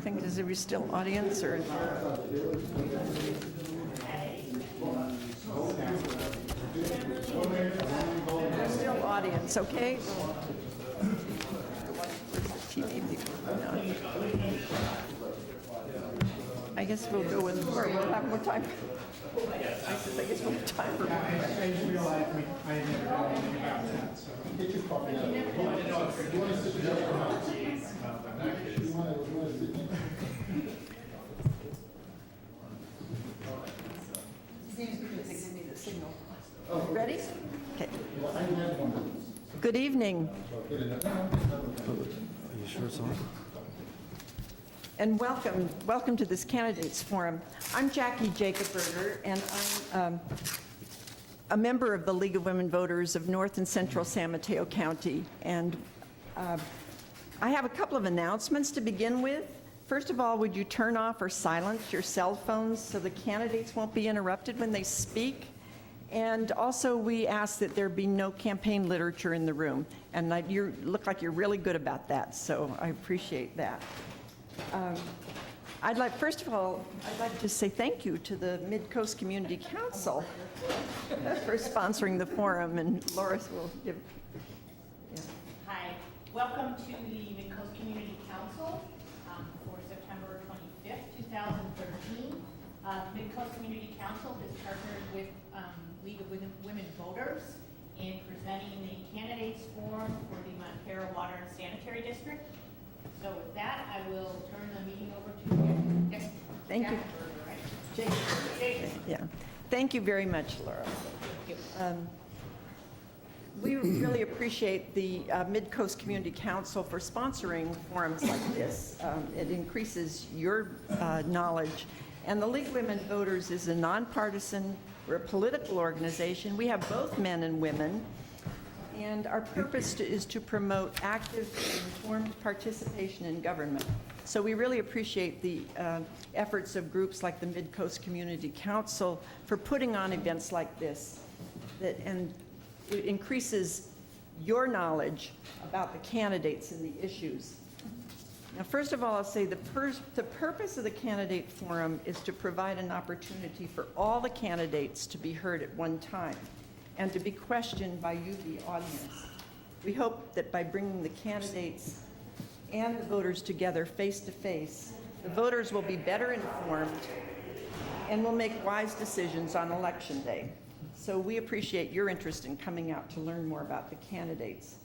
everything? Is there still audience or? There's still audience, okay? TV people. No. I guess we'll go with, or we'll have more time. I guess we'll have time for more. I just realized I had never done anything about that, so. Get your coffee out. You want to sit down? Ready? Okay. Good evening. Are you sure it's on? And welcome to this Candidates Forum. I'm Jackie Jacobberger, and I'm a member of the League of Women Voters of North and Central San Mateo County. And I have a couple of announcements to begin with. First of all, would you turn off or silence your cell phones so the candidates won't be interrupted when they speak? And also, we ask that there be no campaign literature in the room. And you look like you're really good about that, so I appreciate that. First of all, I'd like to say thank you to the Midcoast Community Council for sponsoring the forum, and Loris will give. Yeah. Hi, welcome to the Midcoast Community Council for September 25th, 2013. Midcoast Community Council has partnered with League of Women Voters in presenting the candidates forum for the Montara Water and Sanitary District. So with that, I will turn the meeting over to Thank you. Jake. Yeah. Thank you very much, Laura. We really appreciate the Midcoast Community Council for sponsoring forums like this. It increases your knowledge. And the League of Women Voters is a nonpartisan, we're a political organization. We have both men and women. And our purpose is to promote active and informed participation in government. So we really appreciate the efforts of groups like the Midcoast Community Council for putting on events like this. And it increases your knowledge about the candidates and the issues. Now, first of all, I'll say the purpose of the Candidate Forum is to provide an opportunity for all the candidates to be heard at one time and to be questioned by you, the audience. We hope that by bringing the candidates and the voters together face to face, the voters will be better informed and will make wise decisions on Election Day. So we appreciate your interest in coming out to learn more about the candidates.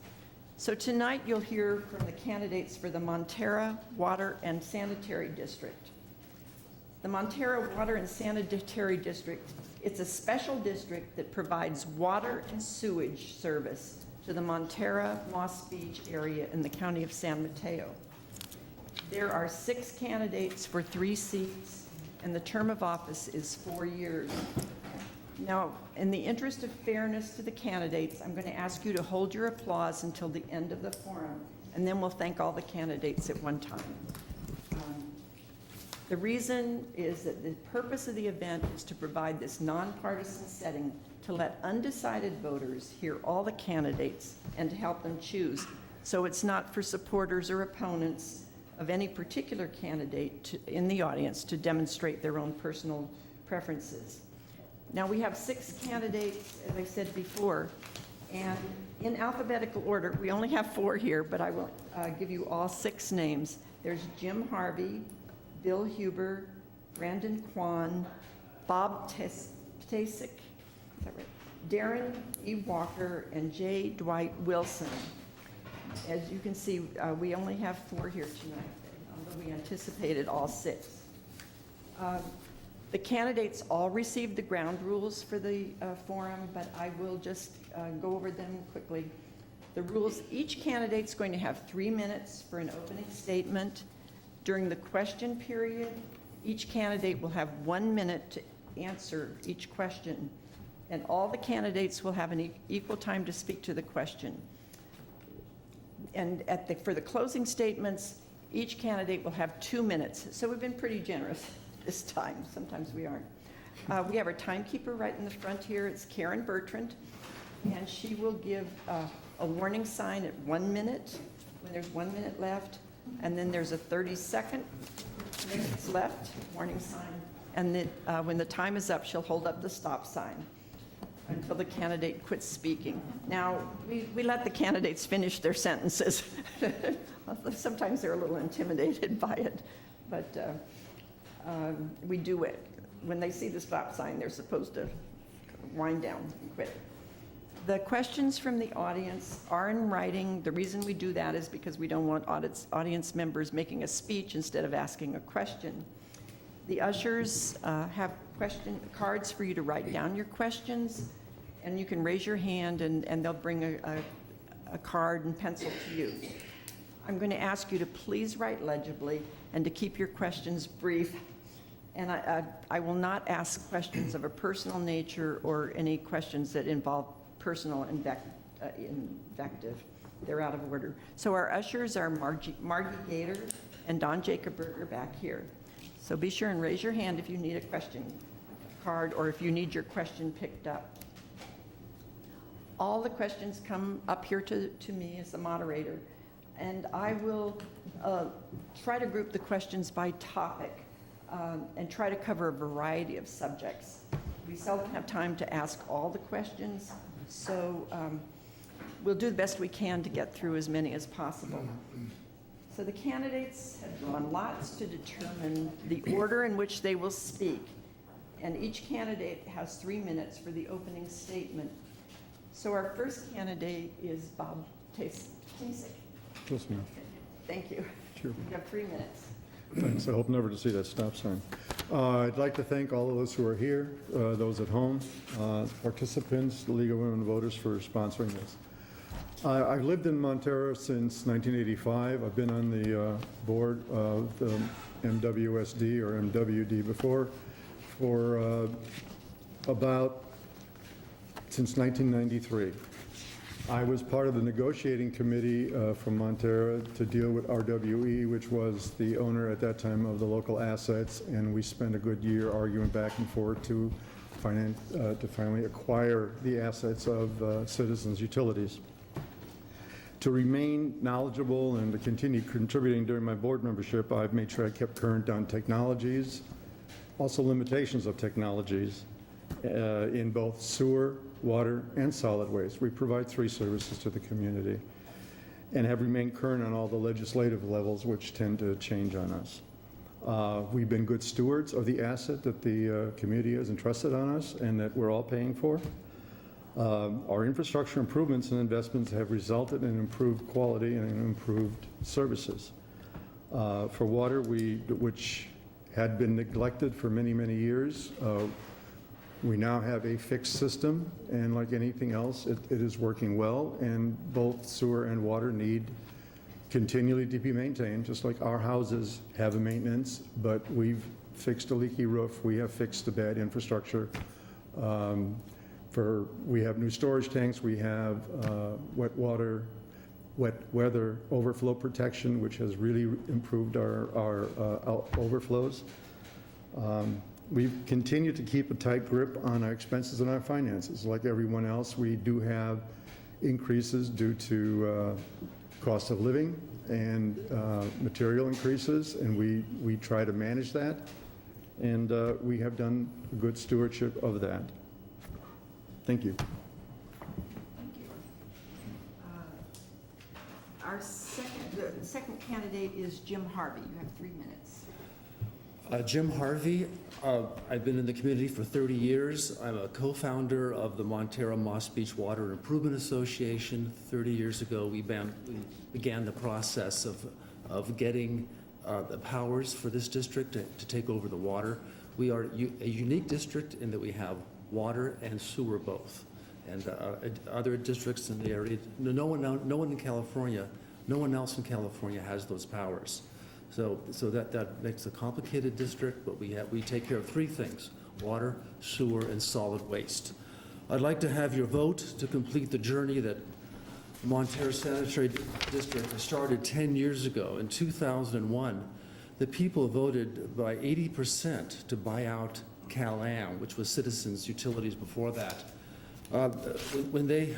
So tonight you'll hear from the candidates for the Montara Water and Sanitary District. The Montara Water and Sanitary District, it's a special district that provides water and sewage service to the Montara Moss Beach area in the county of San Mateo. There are 6 candidates for 3 seats, and the term of office is 4 years. Now, in the interest of fairness to the candidates, I'm going to ask you to hold your applause until the end of the forum, and then we'll thank all the candidates at one time. The reason is that the purpose of the event is to provide this nonpartisan setting to let undecided voters hear all the candidates and to help them choose. So it's not for supporters or opponents of any particular candidate in the audience to demonstrate their own personal preferences. Now, we have 6 candidates, as I said before, and in alphabetical order. We only have 4 here, but I will give you all 6 names. There's Jim Harvey, Bill Huber, Brandon Kwan, Bob Tasik, is that right? Darren E. Walker, and J. Dwight Wilson. As you can see, we only have 4 here tonight, although we anticipated all 6. The candidates all received the ground rules for the forum, but I will just go over them quickly. The rules, each candidate's going to have 3 minutes for an opening statement. During the question period, each candidate will have 1 minute to answer each question, and all the candidates will have an equal time to speak to the question. And for the closing statements, each candidate will have 2 minutes. So we've been pretty generous this time. Sometimes we aren't. We have our timekeeper right in the front here. It's Karen Bertrand, and she will give a warning sign at 1 minute when there's 1 minute left, and then there's a 30-second minutes left, warning sign, and then when the time is up, she'll hold up the stop sign until the candidate quits speaking. Now, we let the candidates finish their sentences. Sometimes they're a little intimidated by it, but we do it. When they see the stop sign, they're supposed to wind down and quit. The questions from the audience are in writing. The reason we do that is because we don't want audience members making a speech instead of asking a question. The ushers have question cards for you to write down your questions, and you can raise your hand and they'll bring a card and pencil to you. I'm going to ask you to please write legibly and to keep your questions brief. And I will not ask questions of a personal nature or any questions that involve personal invective. They're out of order. So our ushers are Margie Gator and Don Jacobberger back here. So be sure and raise your hand if you need a question card or if you need your question picked up. All the questions come up here to me as the moderator, and I will try to group the questions by topic and try to cover a variety of subjects. We seldom have time to ask all the questions, so we'll do the best we can to get through as many as possible. So the candidates have drawn lots to determine the order in which they will speak, and each candidate has 3 minutes for the opening statement. So our first candidate is Bob Tasek. Yes, ma'am. Thank you. Sure. You have 3 minutes. Thanks. I hope never to see that stop sign. I'd like to thank all of those who are here, those at home, participants, the League of Women Voters for sponsoring this. I've lived in Montara since 1985. I've been on the board of the MWSD or MWD before for since 1993. I was part of the negotiating committee from Montara to deal with RWE, which was the owner at that time of the local assets, and we spent a good year arguing back and forth to finally acquire the assets of Citizens Utilities. To remain knowledgeable and to continue contributing during my board membership, I've made sure I kept current on technologies, also limitations of technologies in both sewer, water, and solid waste. We provide 3 services to the community and have remained current on all the legislative levels, which tend to change on us. We've been good stewards of the asset that the community has entrusted on us and that we're all paying for. Our infrastructure improvements and investments have resulted in improved quality and improved services. For water, which had been neglected for many, many years, we now have a fixed system, and like anything else, it is working well, and both sewer and water need continually to be maintained, just like our houses have a maintenance, but we've fixed a leaky roof, we have fixed the bad infrastructure. We have new storage tanks, we have wet weather overflow protection, which has really improved our overflows. We've continued to keep a tight grip on our expenses and our finances. Like everyone else, we do have increases due to cost of living and material increases, and we try to manage that, and we have done a good stewardship of that. Thank you. Thank you. The second candidate is Jim Harvey. You have 3 minutes. Jim Harvey, I've been in the community for 30 years. I'm a co-founder of the Montara Moss Beach Water Improvement Association. 30 years ago, we began the process of getting the powers for this district to take over the water. We are a unique district in that we have water and sewer both. And other districts in the area, no one in California, no one else in California has those powers. So that makes a complicated district, but we take care of 3 things: water, sewer, and solid waste. I'd like to have your vote to complete the journey that Montara Sanitary District started 10 years ago. In 2001, the people voted by 80% to buy out Cal-Am, which was Citizens Utilities before that. When they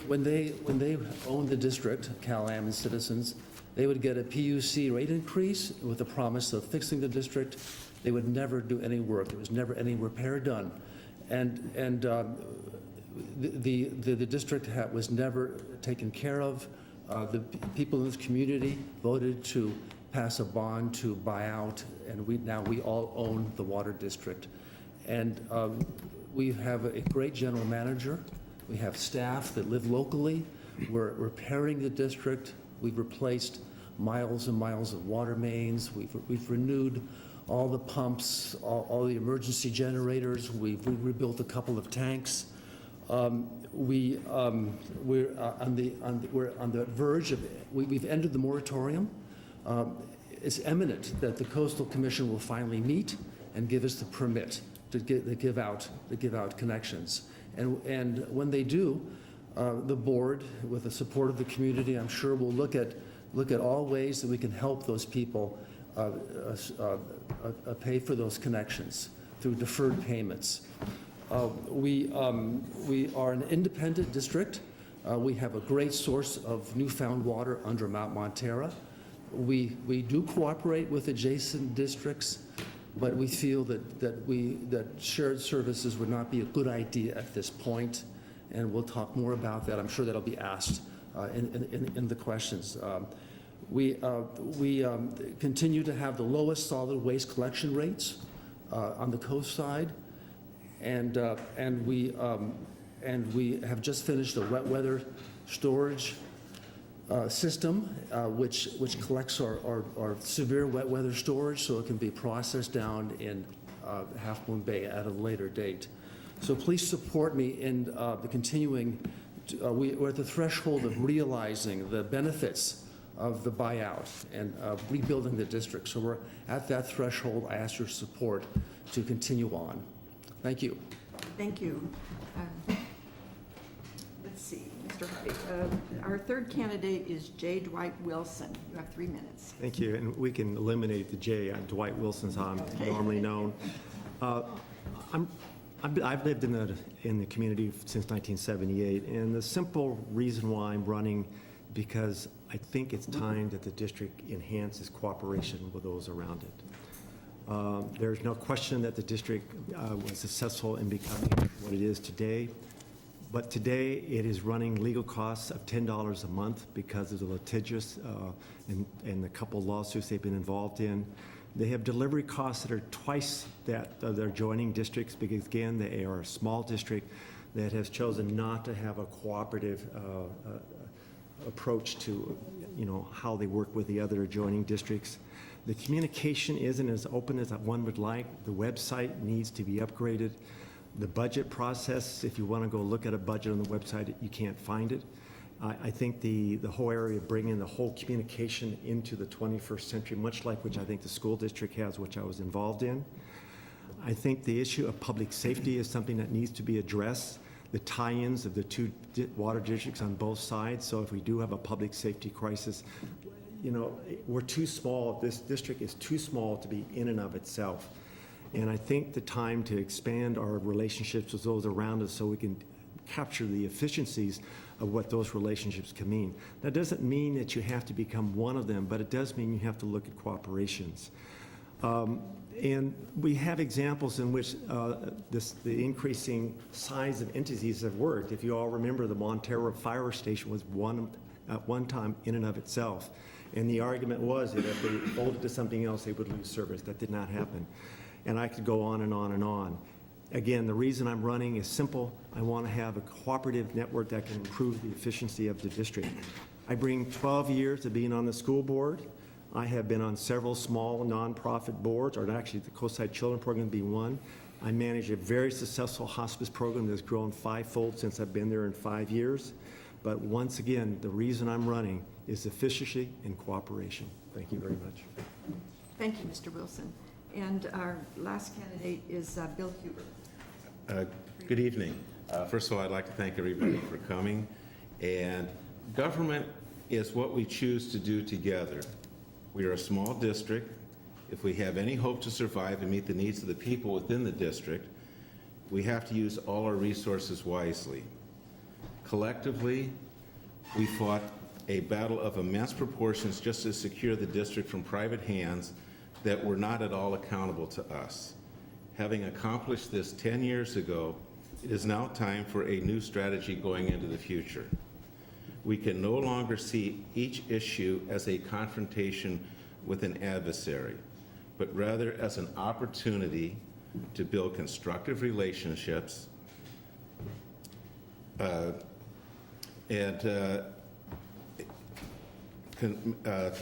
owned the district, Cal-Am and Citizens, They would get a PUC rate increase with the promise of fixing the district. They would never do any work. There was never any repair done. And the district was never taken care of. The people in this community voted to pass a bond to buy out, and now we all own the water district. And we have a great general manager. We have staff that live locally. We're repairing the district. We've replaced miles and miles of water mains. We've renewed all the pumps, all the emergency generators. We've rebuilt a couple of tanks. We're on the verge of, we've ended the moratorium. It's imminent that the Coastal Commission will finally meet and give us the permit to give out connections. And when they do, the board, with the support of the community, I'm sure will look at all ways that we can help those people pay for those connections through deferred payments. We are an independent district. We have a great source of newfound water under Mount Montara. We do cooperate with adjacent districts, but we feel that shared services would not be a good idea at this point, and we'll talk more about that. I'm sure that'll be asked in the questions. We continue to have the lowest solid waste collection rates on the coast side, and we have just finished a wet weather storage system, which collects our severe wet weather storage, so it can be processed down in Half Moon Bay at a later date. So please support me in the continuing. We're at the threshold of realizing the benefits of the buyout and rebuilding the district. So we're at that threshold. I ask your support to continue on. Thank you. Thank you. Let's see, Mr. Harvey. Our third candidate is J. Dwight Wilson. You have 3 minutes. Thank you, and we can eliminate the J. Dwight Wilson's how I'm normally known. I've lived in the community since 1978, and the simple reason why I'm running, because I think it's time that the district enhances cooperation with those around it. There's no question that the district was successful in becoming what it is today, but today it is running legal costs of $10 a month because of the litigious and the couple lawsuits they've been involved in. They have delivery costs that are twice that of their adjoining districts because, again, they are a small district that has chosen not to have a cooperative approach to, how they work with the other adjoining districts. The communication isn't as open as one would like. The website needs to be upgraded. The budget process, if you want to go look at a budget on the website, you can't find it. I think the whole area of bringing the whole communication into the 21st century, much like which I think the school district has, which I was involved in. I think the issue of public safety is something that needs to be addressed. The tie-ins of the two water districts on both sides. So if we do have a public safety crisis, we're too small. This district is too small to be in and of itself. And I think the time to expand our relationships with those around us so we can capture the efficiencies of what those relationships can mean. That doesn't mean that you have to become one of them, but it does mean you have to look at cooperations. And we have examples in which the increasing size of entities have worked. If you all remember, the Montara Fire Station was at one time in and of itself. And the argument was that if they folded to something else, they would lose service. That did not happen. And I could go on and on and on. Again, the reason I'm running is simple. I want to have a cooperative network that can improve the efficiency of the district. I bring 12 years of being on the school board. I have been on several small nonprofit boards, or actually the Coastside Children Program being one. I manage a very successful hospice program that's grown 5-fold since I've been there in 5 years. But once again, the reason I'm running is efficiency and cooperation. Thank you very much. Thank you, Mr. Wilson. And our last candidate is Bill Huber. Good evening. First of all, I'd like to thank everybody for coming. And government is what we choose to do together. We are a small district. If we have any hope to survive and meet the needs of the people within the district, we have to use all our resources wisely. Collectively, we fought a battle of immense proportions just to secure the district from private hands that were not at all accountable to us. Having accomplished this 10 years ago, it is now time for a new strategy going into the future. We can no longer see each issue as a confrontation with an adversary, but rather as an opportunity to build constructive relationships to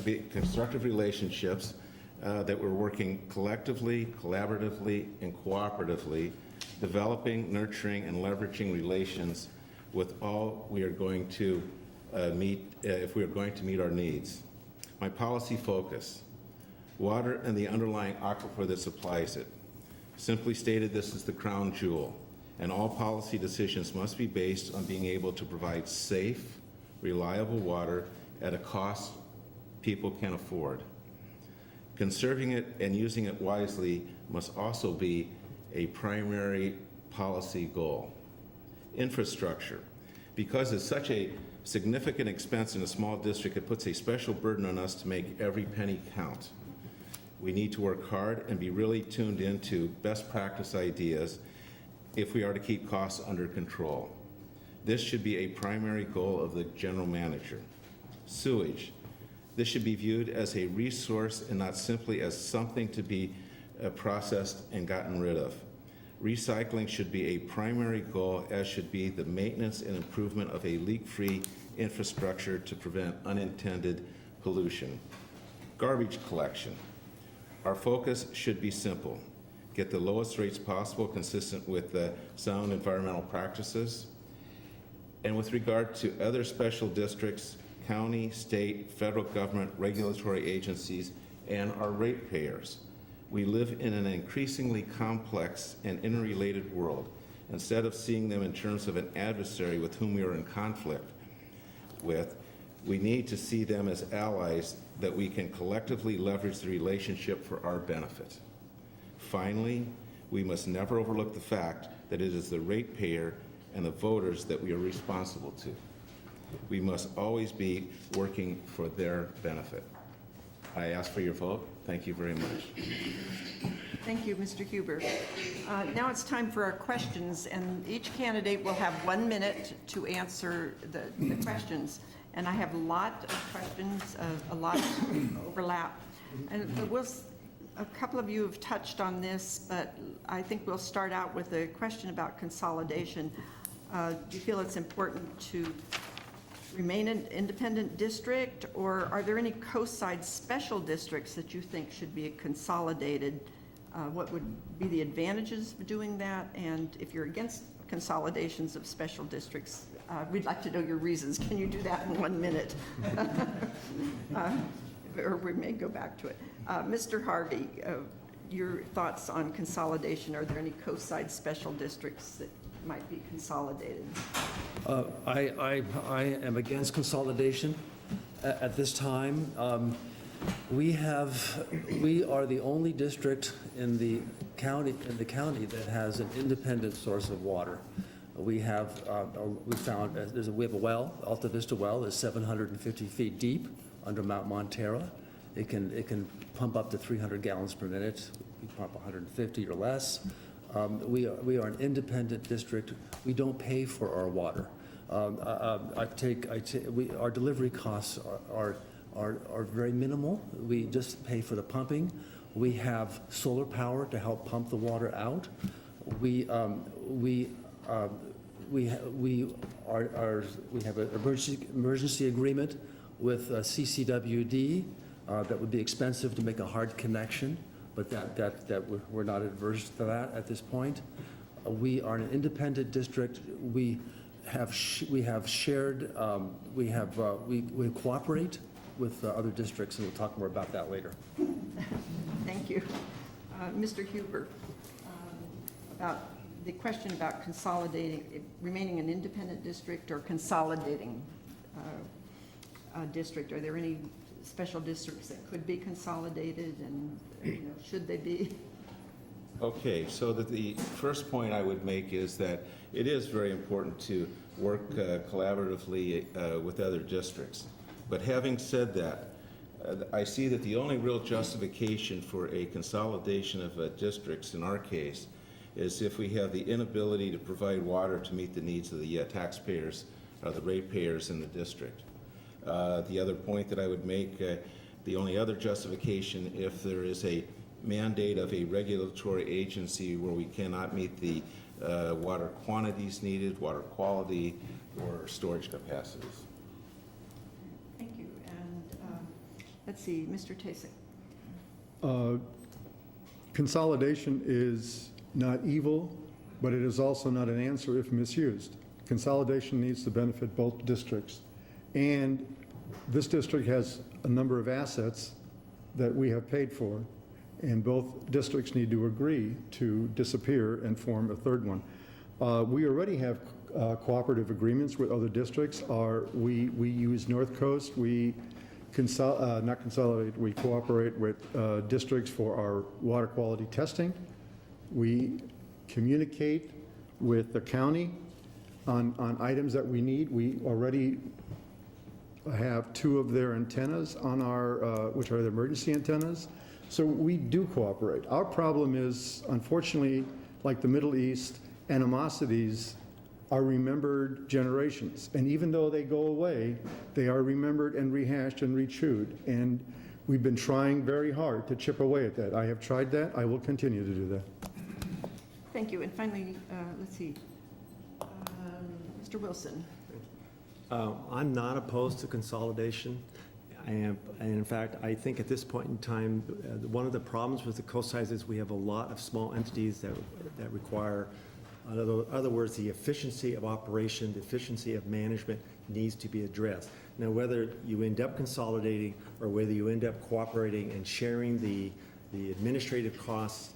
be constructive relationships that we're working collectively, collaboratively, and cooperatively, developing, nurturing, and leveraging relations with all we are going to meet, if we are going to meet our needs. My policy focus: water and the underlying aquifer that supplies it. Simply stated, this is the crown jewel, and all policy decisions must be based on being able to provide safe, reliable water at a cost people can afford. Conserving it and using it wisely must also be a primary policy goal. Infrastructure. Because it's such a significant expense in a small district, it puts a special burden on us to make every penny count. We need to work hard and be really tuned into best practice ideas if we are to keep costs under control. This should be a primary goal of the general manager. Sewage. This should be viewed as a resource and not simply as something to be processed and gotten rid of. Recycling should be a primary goal, as should be the maintenance and improvement of a leak-free infrastructure to prevent unintended pollution. Garbage collection. Our focus should be simple: get the lowest rates possible consistent with sound environmental practices. And with regard to other special districts, county, state, federal government, regulatory agencies, and our ratepayers, we live in an increasingly complex and interrelated world. Instead of seeing them in terms of an adversary with whom we are in conflict with, we need to see them as allies that we can collectively leverage the relationship for our benefit. Finally, we must never overlook the fact that it is the ratepayer and the voters that we are responsible to. We must always be working for their benefit. I ask for your vote. Thank you very much. Thank you, Mr. Huber. Now it's time for our questions, and each candidate will have 1 minute to answer the questions. And I have a lot of questions, a lot of overlap. And a couple of you have touched on this, but I think we'll start out with a question about consolidation. Do you feel it's important to remain an independent district, or are there any coast-side special districts that you think should be consolidated? What would be the advantages of doing that? And if you're against consolidations of special districts, we'd like to know your reasons. Can you do that in 1 minute? Or we may go back to it. Mr. Harvey, your thoughts on consolidation. Are there any coast-side special districts that might be consolidated? I am against consolidation at this time. We are the only district in the county that has an independent source of water. We have we have a well, Alta Vista well, is 750 feet deep under Mount Montara. It can pump up to 300 gallons per minute. We pump 150 or less. We are an independent district. We don't pay for our water. Our delivery costs are very minimal. We just pay for the pumping. We have solar power to help pump the water out. We have an emergency agreement with CCWD that would be expensive to make a hard connection, but we're not adverse to that at this point. We are an independent district. We cooperate with other districts, and we'll talk more about that later. Thank you. Mr. Huber, about the question about consolidating, remaining an independent district or consolidating a district. Are there any special districts that could be consolidated, and should they be? Okay, so the first point I would make is that it is very important to work collaboratively with other districts. But having said that, I see that the only real justification for a consolidation of districts in our case is if we have the inability to provide water to meet the needs of the taxpayers or the ratepayers in the district. The other point that I would make, the only other justification if there is a mandate of a regulatory agency where we cannot meet the water quantities needed, water quality, or storage capacities. Thank you. And let's see, Mr. Tasek. Consolidation is not evil, but it is also not an answer if misused. Consolidation needs to benefit both districts. And this district has a number of assets that we have paid for, and both districts need to agree to disappear and form a third one. We already have cooperative agreements with other districts. We use North Coast. We not consolidate, we cooperate with districts for our water quality testing. We communicate with the county on items that we need. We already have 2 of their antennas on our, which are the emergency antennas. So we do cooperate. Our problem is, unfortunately, like the Middle East, animosities are remembered generations. And even though they go away, they are remembered and rehashed and rechewed. And we've been trying very hard to chip away at that. I have tried that. I will continue to do that. Thank you. And finally, let's see, Mr. Wilson. I'm not opposed to consolidation. And in fact, I think at this point in time, one of the problems with the coast size is we have a lot of small entities that require, in other words, the efficiency of operation, the efficiency of management needs to be addressed. Now, whether you end up consolidating or whether you end up cooperating and sharing the administrative costs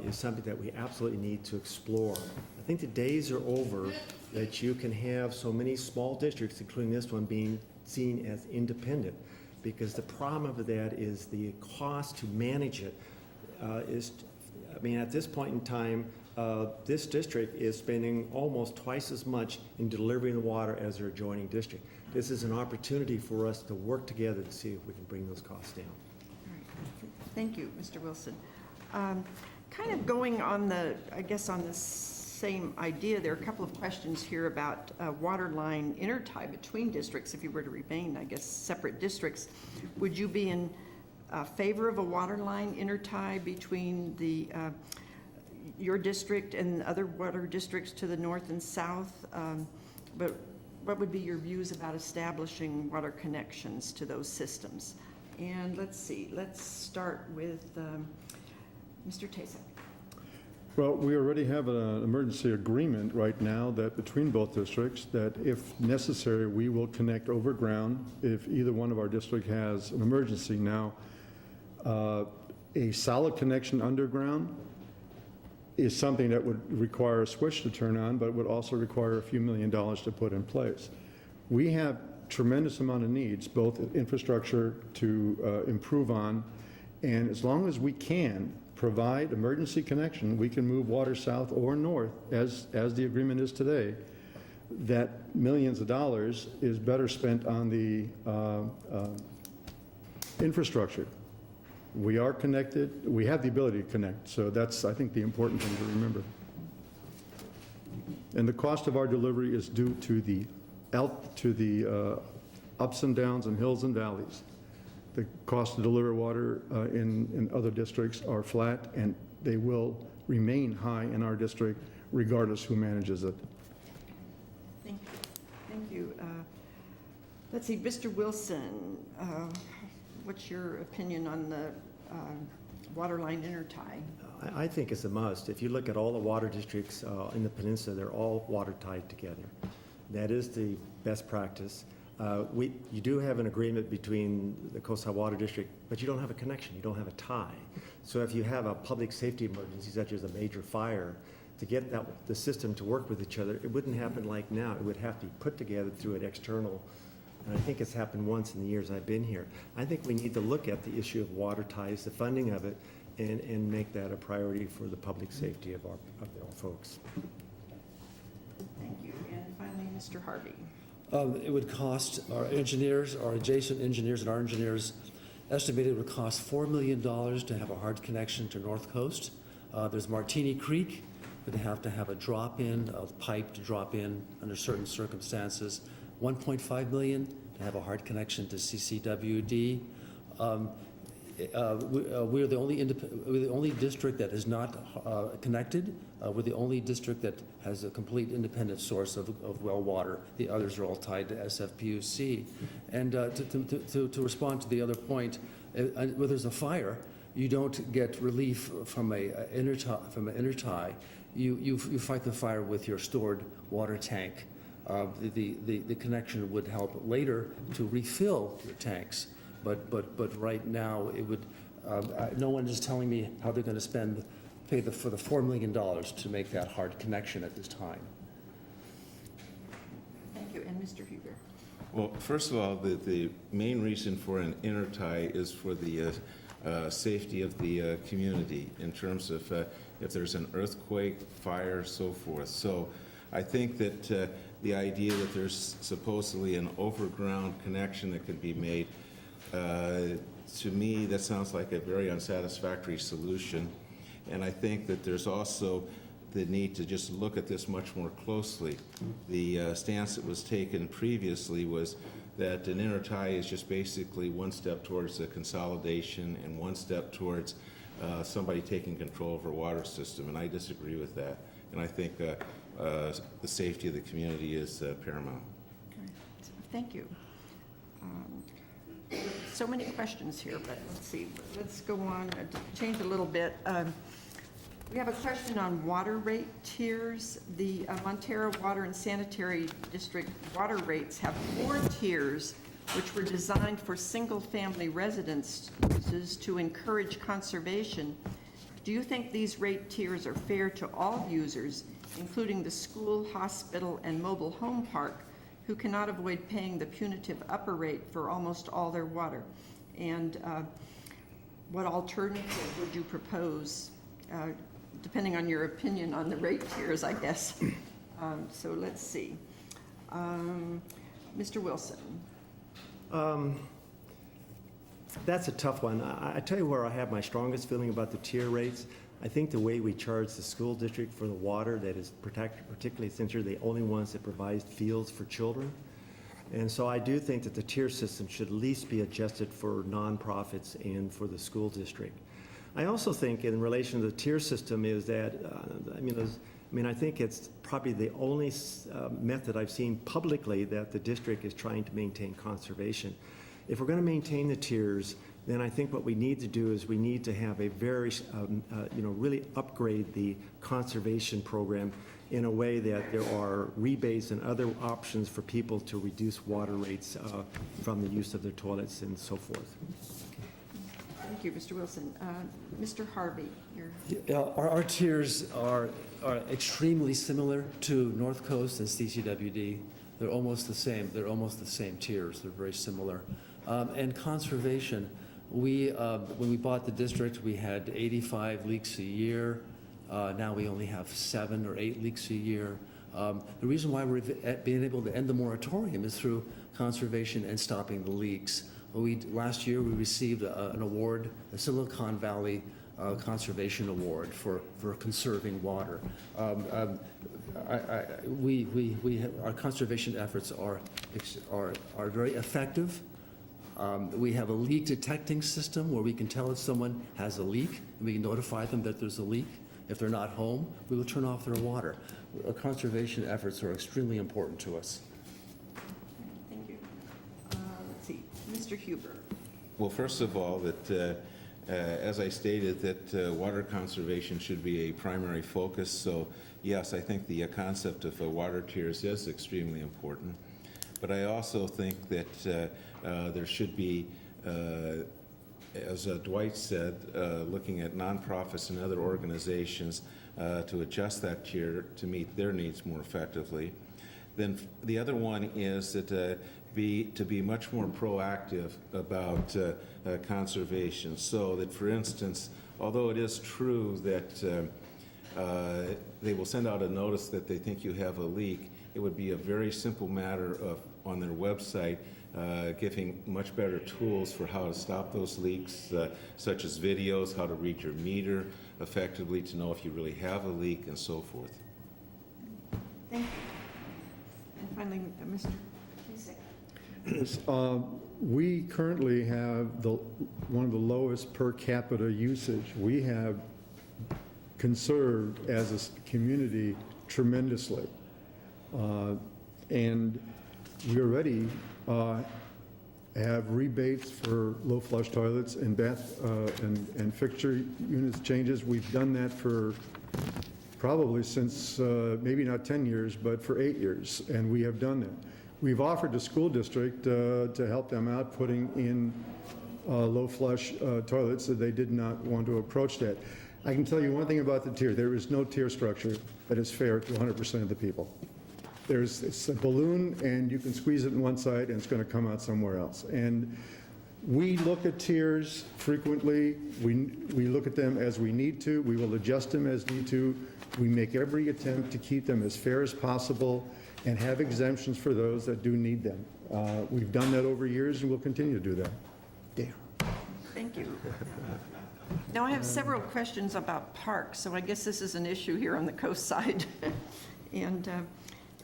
is something that we absolutely need to explore. I think the days are over that you can have so many small districts, including this one, being seen as independent, because the problem of that is the cost to manage it at this point in time, this district is spending almost twice as much in delivering the water as their adjoining district. This is an opportunity for us to work together to see if we can bring those costs down. All right. Thank you, Mr. Wilson. Kind of going on I guess on the same idea, there are a couple of questions here about water line intertie between districts. If you were to remain, I guess, separate districts, would you be in favor of a water line intertie between your district and other water districts to the north and south? But what would be your views about establishing water connections to those systems? And let's see, let's start with Mr. Tasek. Well, we already have an emergency agreement right now that between both districts that if necessary, we will connect overground if either one of our district has an emergency. Now, a solid connection underground is something that would require a switch to turn on, but would also require a few $1 million to put in place. We have tremendous amount of needs, both infrastructure to improve on, and as long as we can provide emergency connection, we can move water south or north, as the agreement is today. That millions of dollars is better spent on the infrastructure. We are connected. We have the ability to connect. So that's, I think, the important thing to remember. And the cost of our delivery is due to the ups and downs and hills and valleys. The cost to deliver water in other districts are flat, and they will remain high in our district regardless who manages it. Thank you. Thank you. Let's see, Mr. Wilson, what's your opinion on the water line intertie? I think it's a must. If you look at all the water districts in the peninsula, they're all water tied together. That is the best practice. You do have an agreement between the Coastal Water District, but you don't have a connection, you don't have a tie. So if you have a public safety emergency, such as a major fire, to get the system to work with each other, it wouldn't happen like now. It would have to be put together through an external, and I think it's happened once in the years I've been here. I think we need to look at the issue of water ties, the funding of it, and make that a priority for the public safety of our folks. Thank you. And finally, Mr. Harvey. It would cost our engineers, our adjacent engineers and our engineers estimated it would cost $4 million to have a hard connection to North Coast. There's Martini Creek, would have to have a drop-in, a pipe to drop in under certain circumstances. $1.5 million to have a hard connection to CCWD. We're the only district that is not connected. We're the only district that has a complete independent source of well water. The others are all tied to SFPUC. And to respond to the other point, where there's a fire, you don't get relief from an intertie. You fight the fire with your stored water tank. The connection would help later to refill your tanks. But right now, it would, no one is telling me how they're going to pay for the $4 million to make that hard connection at this time. Thank you. And Mr. Huber? Well, first of all, the main reason for an intertie is for the safety of the community in terms of if there's an earthquake, fire, so forth. So I think that the idea that there's supposedly an overground connection that could be made, to me, that sounds like a very unsatisfactory solution. And I think that there's also the need to just look at this much more closely. The stance that was taken previously was that an intertie is just basically one step towards a consolidation and one step towards somebody taking control of our water system, and I disagree with that. And I think the safety of the community is paramount. Okay. Thank you. So many questions here, but let's see. Let's go on, change a little bit. We have a question on water rate tiers. The Montara Water and Sanitary District water rates have 4 tiers, which were designed for single-family residences to encourage conservation. Do you think these rate tiers are fair to all users, including the school, hospital, and mobile home park, who cannot avoid paying the punitive upper rate for almost all their water? And what alternative would you propose, depending on your opinion on the rate tiers, I guess? So let's see. Mr. Wilson. That's a tough one. I tell you where I have my strongest feeling about the tier rates. I think the way we charge the school district for the water, that is particularly since you're the only ones that provide fields for children. And so I do think that the tier system should at least be adjusted for nonprofits and for the school district. I also think in relation to the tier system is that, I think it's probably the only method I've seen publicly that the district is trying to maintain conservation. If we're going to maintain the tiers, then I think what we need to do is we need to have a very, really upgrade the conservation program in a way that there are rebates and other options for people to reduce water rates from the use of their toilets and so forth. Thank you, Mr. Wilson. Mr. Harvey, Our tiers are extremely similar to North Coast and CCWD. They're almost the same. They're almost the same tiers. They're very similar. And conservation, when we bought the district, we had 85 leaks a year. Now we only have 7 or 8 leaks a year. The reason why we're being able to end the moratorium is through conservation and stopping the leaks. Last year we received an award, the Silicon Valley Conservation Award for conserving water. Our conservation efforts are very effective. We have a leak detecting system where we can tell if someone has a leak, and we can notify them that there's a leak. If they're not home, we will turn off their water. Our conservation efforts are extremely important to us. thank you. Let's see, Mr. Huber. Well, first of all, that as I stated, that water conservation should be a primary focus. So yes, I think the concept of water tiers is extremely important. But I also think that there should be, as Dwight said, looking at nonprofits and other organizations to adjust that tier to meet their needs more effectively. Then the other one is that to be much more proactive about conservation, so that, for instance, although it is true that they will send out a notice that they think you have a leak, it would be a very simple matter of on their website, giving much better tools for how to stop those leaks, such as videos, how to read your meter effectively to know if you really have a leak, and so forth. Thank you. And finally, Mr. Kasich. Yes, we currently have one of the lowest per capita usage. We have conserved as a community tremendously. And we already have rebates for low flush toilets and bath and fixture units changes. We've done that for probably since, maybe not 10 years, but for 8 years, and we have done that. We've offered the school district to help them out putting in low flush toilets, so they did not want to approach that. I can tell you one thing about the tier. There is no tier structure that is fair to 100% of the people. It's a balloon, and you can squeeze it in one side, and it's going to come out somewhere else. And we look at tiers frequently. We look at them as we need to. We will adjust them as need to. We make every attempt to keep them as fair as possible and have exemptions for those that do need them. We've done that over years, and we'll continue to do that. There. Thank you. Now, I have several questions about parks, so I guess this is an issue here on the coast side. And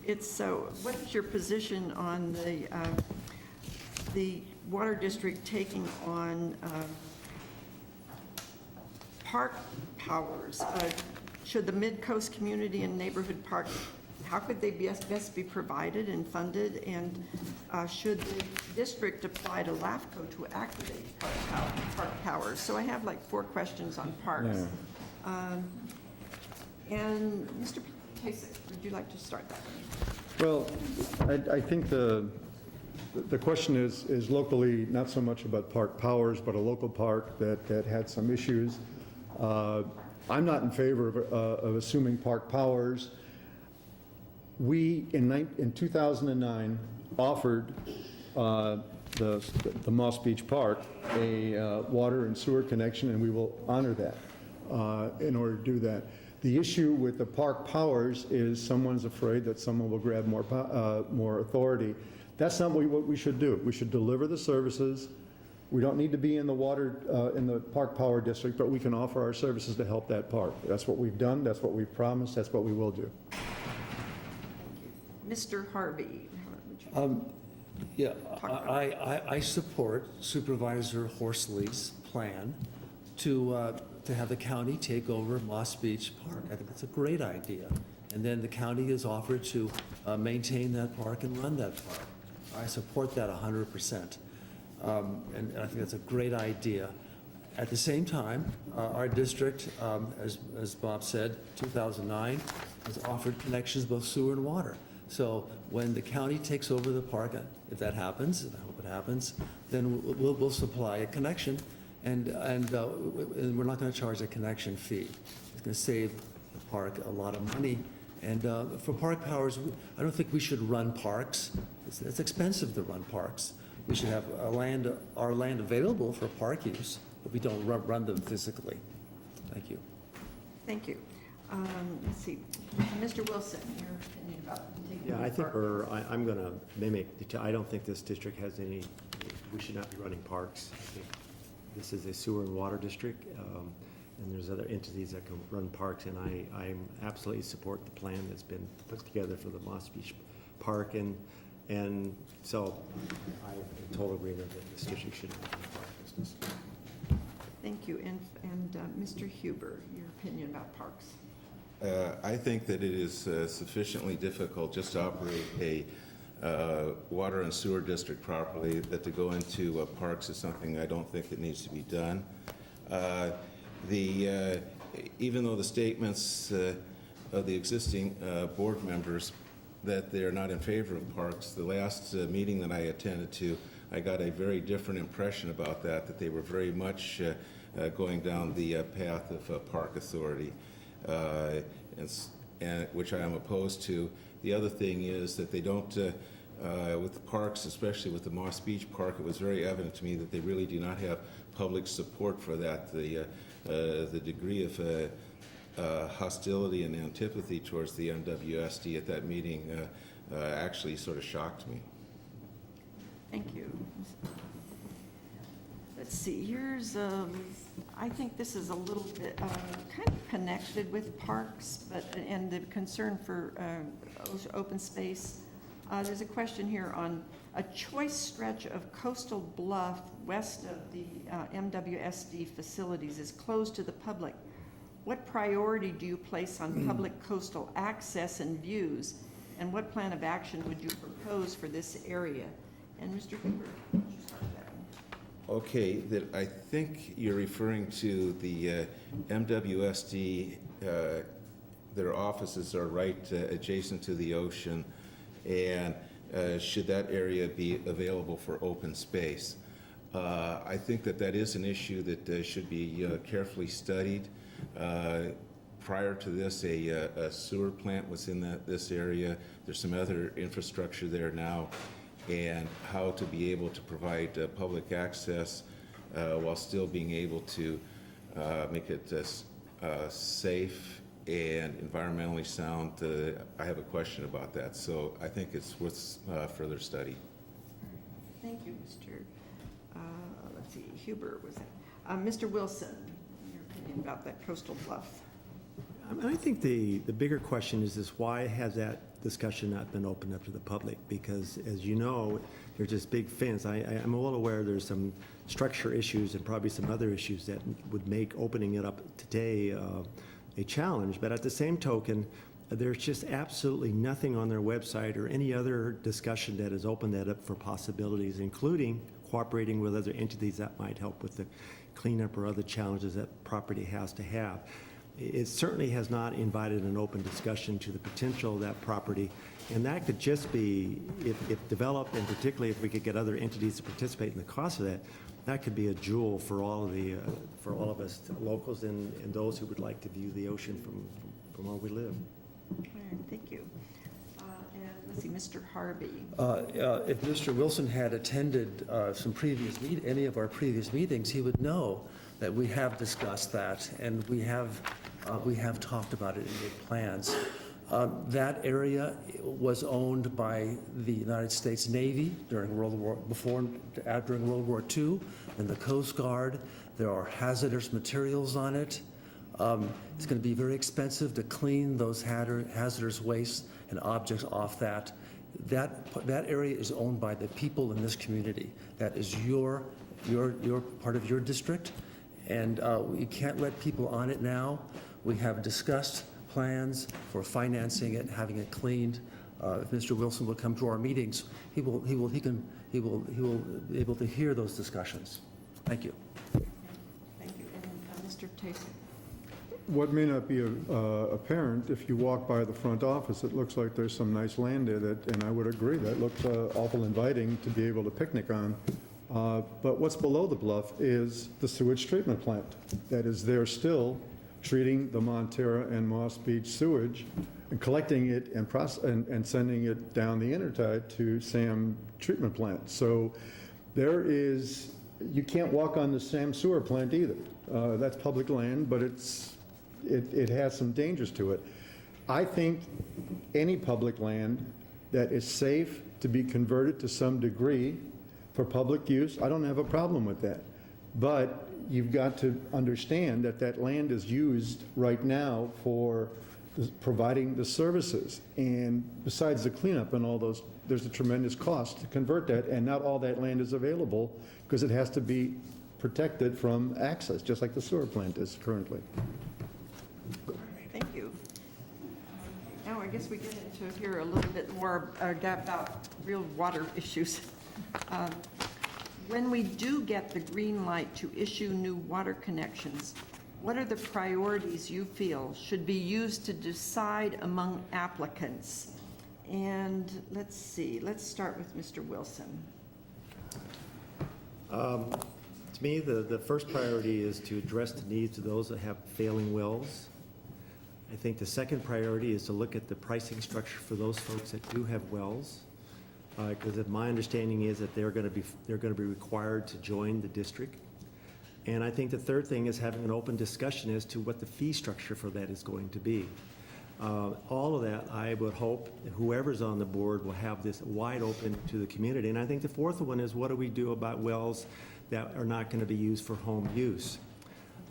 it's so, what is your position on the water district taking on park powers? Should the Midcoast Community and Neighborhood Park, how could they best be provided and funded? And should the district apply to LAFCO to activate park powers? So I have like 4 questions on parks. Yeah. And Mr. Kasich, would you like to start that one? Well, I think the question is locally, not so much about park powers, but a local park that had some issues. I'm not in favor of assuming park powers. We, in 2009, offered the Moss Beach Park a water and sewer connection, and we will honor that in order to do that. The issue with the park powers is someone's afraid that someone will grab more authority. That's not what we should do. We should deliver the services. We don't need to be in the in the park power district, but we can offer our services to help that park. That's what we've done. That's what we've promised. That's what we will do. Mr. Harvey. Yeah, I support Supervisor Horsley's plan to have the county take over Moss Beach Park. I think that's a great idea. And then the county is offered to maintain that park and run that park. I support that 100%. And I think that's a great idea. At the same time, our district, as Bob said, 2009, has offered connections, both sewer and water. So when the county takes over the park, if that happens, and I hope it happens, then we'll supply a connection, and we're not going to charge a connection fee. It's going to save the park a lot of money. And for park powers, I don't think we should run parks. It's expensive to run parks. We should have our land available for park use, but we don't run them physically. Thank you. Thank you. Let's see, Mr. Wilson, your opinion about taking Yeah, the I think park? I'm going to mimic, I don't think this district has any, we should not be running parks. I think this is a sewer and water district, and there's other entities that can run parks, and I absolutely support the plan that's been put together for the Moss Beach Park, and so I'm in total agreement that this district should not be in park business. Thank you. And Mr. Huber, your opinion about parks? I think that it is sufficiently difficult just to operate a water and sewer district properly, that to go into parks is something I don't think that needs to be done. Even though the statements of the existing board members that they're not in favor of parks, the last meeting that I attended to, I got a very different impression about that they were very much going down the path of park authority, and which I am opposed to. The other thing is that they don't, with the parks, especially with the Moss Beach Park, it was very evident to me that they really do not have public support for that. The degree of hostility and antipathy towards the MWSD at that meeting actually sort of shocked me. Thank you. Let's see, here's, I think this is a little bit kind of connected with parks, but, and the concern for open space. There's a question here on a choice stretch of coastal bluff west of the MWSD facilities is closed to the public. What priority do you place on public coastal access and views? And what plan of action would you propose for this area? And Mr. Cooper, would you start that one? Okay, that I think you're referring to the MWSD, their offices are right adjacent to the ocean, and should that area be available for open space? I think that that is an issue that should be carefully studied. Prior to this, a sewer plant was in this area. There's some other infrastructure there now, and how to be able to provide public access while still being able to make it safe and environmentally sound. I have a question about that, so I think it's worth further study. Thank you, Mr. Let's see, Huber was that. Mr. Wilson, your opinion about that coastal bluff? I think the bigger question is why has that discussion not been opened up to the public? Because as you know, there's this big fence. I'm well aware there's some structure issues and probably some other issues that would make opening it up today a challenge. But at the same token, there's just absolutely nothing on their website or any other discussion that has opened that up for possibilities, including cooperating with other entities that might help with the cleanup or other challenges that property has to have. It certainly has not invited an open discussion to the potential of that property, and that could just be, if developed, and particularly if we could get other entities to participate in the cost of that, that could be a jewel for all of us locals and those who would like to view the ocean from where we live. All right, thank you. And let's see, Mr. Harvey. If Mr. Wilson had attended any of our previous meetings, he would know that we have discussed that, and we have talked about it in the plans. That area was owned by the United States Navy during World War II, and the Coast Guard. There are hazardous materials on it. It's going to be very expensive to clean those hazardous waste and objects off that. That area is owned by the people in this community. That is your part of your district, and we can't let people on it now. We have discussed plans for financing it, having it cleaned. If Mr. Wilson will come to our meetings, he will be able to hear those discussions. Thank you. Thank you. And Mr. Tayson. What may not be apparent, if you walk by the front office, it looks like there's some nice land there that, and I would agree, that looks awful inviting to be able to picnic on. But what's below the bluff is the sewage treatment plant that is there still, treating the Montara and Moss Beach sewage and collecting it and sending it down the intertide to Sam treatment plant. So you can't walk on the Sam sewer plant either. That's public land, but it has some dangers to it. I think any public land that is safe to be converted to some degree for public use, I don't have a problem with that. But you've got to understand that land is used right now for providing the services. And besides the cleanup and all those, there's a tremendous cost to convert that, and not all that land is available because it has to be protected from access, just like the sewer plant is currently. Thank you. Now I guess we get into here a little bit more about real water issues. When we do get the green light to issue new water connections, what are the priorities you feel should be used to decide among applicants? And let's see, let's start with Mr. Wilson. To me, the first priority is to address the needs of those that have failing wells. I think the second priority is to look at the pricing structure for those folks that do have wells. Because my understanding is that they're going to be required to join the district. And I think the third thing is having an open discussion as to what the fee structure for that is going to be. All of that, I would hope, whoever's on the board will have this wide open to the community. And I think the fourth one is, what do we do about wells that are not going to be used for home use?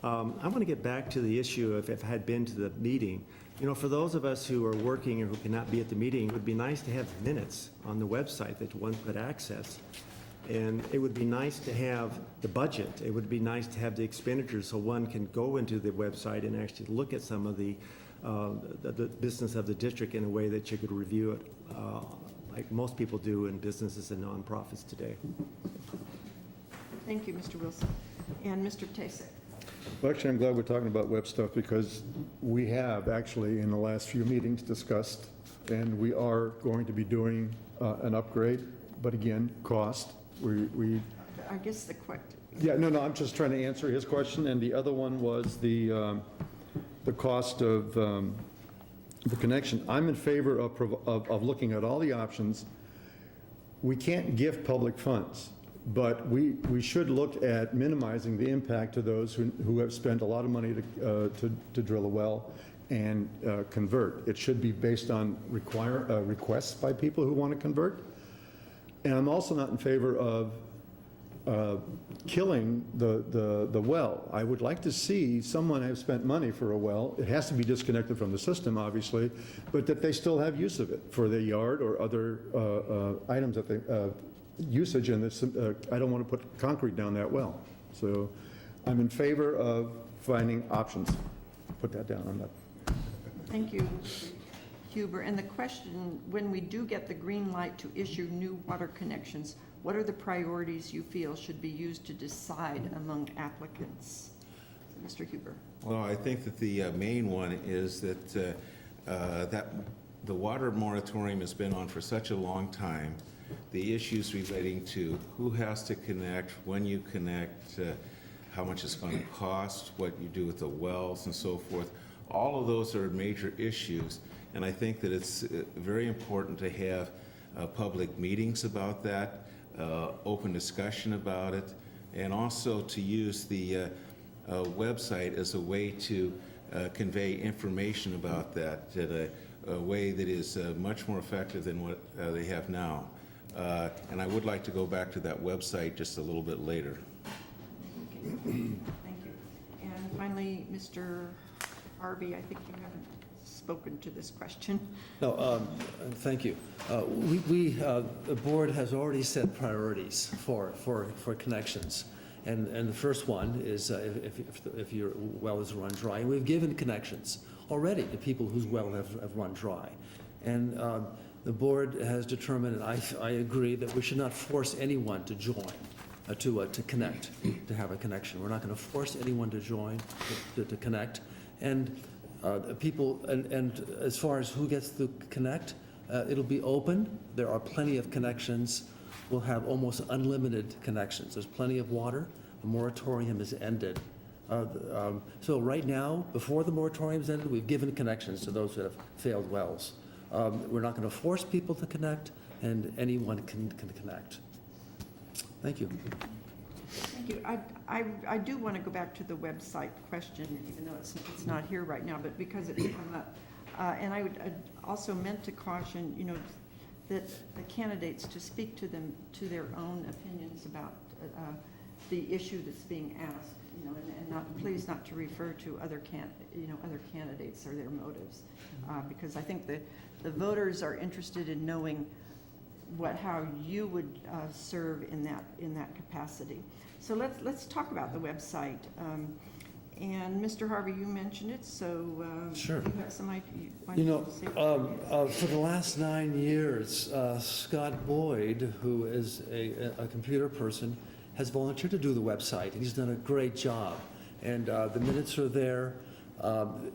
I want to get back to the issue of if I had been to the meeting. You know, for those of us who are working or who cannot be at the meeting, it would be nice to have minutes on the website that one could access. And it would be nice to have the budget. It would be nice to have the expenditures so one can go into the website and actually look at some of the business of the district in a way that you could review it like most people do in businesses and nonprofits today. Thank you, Mr. Wilson. And Mr. Tasek. Well, actually, I'm glad we're talking about web stuff because we have actually in the last few meetings discussed, and we are going to be doing an upgrade, but again, cost. I guess the question. Yeah, no, I'm just trying to answer his question, and the other one was the cost of the connection. I'm in favor of looking at all the options. We can't gift public funds, but we should look at minimizing the impact to those who have spent a lot of money to drill a well and convert. It should be based on requests by people who want to convert. And I'm also not in favor of killing the well. I would like to see someone have spent money for a well. It has to be disconnected from the system, obviously, but that they still have use of it for their yard or other items that they usage in this. I don't want to put concrete down that well. So I'm in favor of finding options. Put that down on that. Thank you, Mr. Huber. And the question, when we do get the green light to issue new water connections, what are the priorities you feel should be used to decide among applicants? Mr. Huber. Well, I think that the main one is that the water moratorium has been on for such a long time. The issues relating to who has to connect, when you connect, how much it's going to cost, what you do with the wells and so forth, all of those are major issues. And I think that it's very important to have public meetings about that, open discussion about it, and also to use the website as a way to convey information about that in a way that is much more effective than what they have now. And I would like to go back to that website just a little bit later. Okay. Thank you. And finally, Mr. Harvey, I think you haven't spoken to this question. No, thank you. The board has already set priorities for connections. And the first one is if your well is run dry. And we've given connections already to people whose well have run dry. And the board has determined, and I agree, that we should not force anyone to join, to connect, to have a connection. We're not going to force anyone to join, to connect. And people, and as far as who gets to connect, it'll be open. There are plenty of connections. We'll have almost unlimited connections. There's plenty of water. The moratorium is ended. So right now, before the moratorium is ended, we've given connections to those that have failed wells. We're not going to force people to connect, and anyone can connect. Thank you. Thank you. I do want to go back to the website question, even though it's not here right now, but because it's come up. And I also meant to caution, that the candidates to speak to their own opinions about the issue that's being asked, and please not to refer to other candidates or their motives, because I think the voters are interested in knowing how you would serve in that capacity. So let's talk about the website. And Mr. Harvey, you mentioned it, so Sure. you have some idea. For the last 9 years, Scott Boyd, who is a computer person, has volunteered to do the website. He's done a great job. And the minutes are there.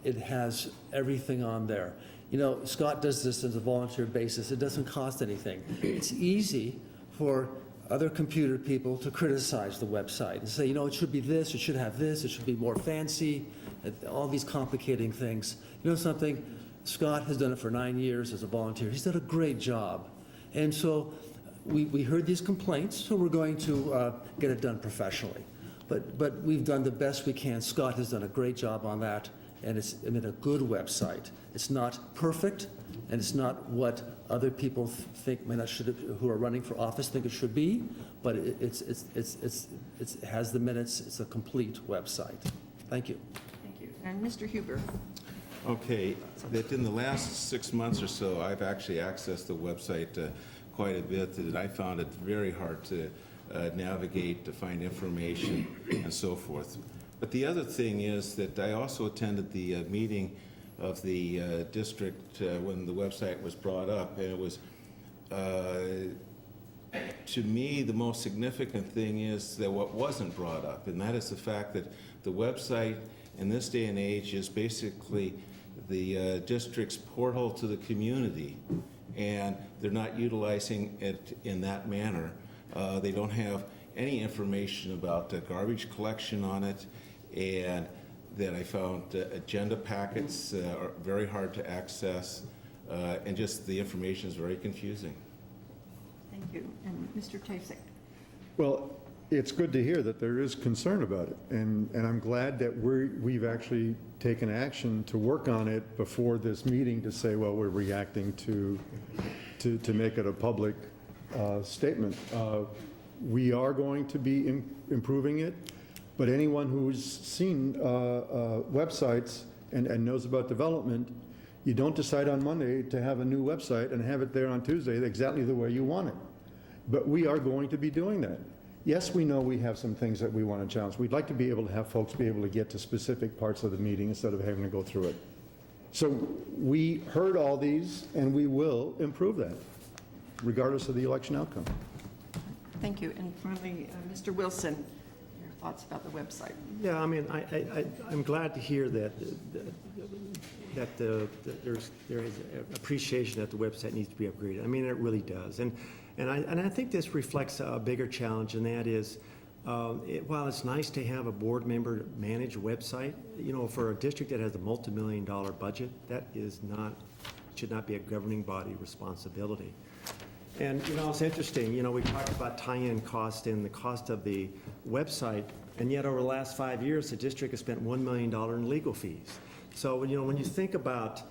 It has everything on there. Scott does this as a volunteer basis. It doesn't cost anything. It's easy for other computer people to criticize the website and say, it should be this, it should have this, it should be more fancy, all these complicating things. You know something? Scott has done it for 9 years as a volunteer. He's done a great job. And so we heard these complaints, so we're going to get it done professionally. But we've done the best we can. Scott has done a great job on that, and it's, I mean, a good website. It's not perfect, and it's not what other people think, may not should, who are running for office think it should be, but it has the minutes, it's a complete website. Thank you. Thank you. And Mr. Huber? Okay, that in the last 6 months or so, I've actually accessed the website quite a bit, and I found it very hard to navigate, to find information, and so forth. But the other thing is that I also attended the meeting of the district when the website was brought up, and it was, to me, the most significant thing is that what wasn't brought up, and that is the fact that the website in this day and age is basically the district's portal to the community, and they're not utilizing it in that manner. They don't have any information about garbage collection on it, and that I found agenda packets are very hard to access, and just the information is very confusing. Thank you. And Mr. Tasek? Well, it's good to hear that there is concern about it, and I'm glad that we've actually taken action to work on it before this meeting to say, well, we're reacting to make it a public statement. We are going to be improving it, but anyone who's seen websites and knows about development, you don't decide on Monday to have a new website and have it there on Tuesday exactly the way you want it. But we are going to be doing that. Yes, we know we have some things that we want to challenge. We'd like to be able to have folks be able to get to specific parts of the meeting instead of having to go through it. So we heard all these, and we will improve that, regardless of the election outcome. Thank you. And finally, Mr. Wilson, your thoughts about the website? Yeah, I mean, I'm glad to hear that there is appreciation that the website needs to be upgraded. I mean, it really does. And I think this reflects a bigger challenge, and that is, while it's nice to have a board member manage a website, you know, for a district that has a multi-million-dollar budget, that should not be a governing body responsibility. And, you know, it's interesting, you know, we talked about tie-in cost and the cost of the website, and yet over the last 5 years, the district has spent $1 million in legal fees. So, you know, when you think about,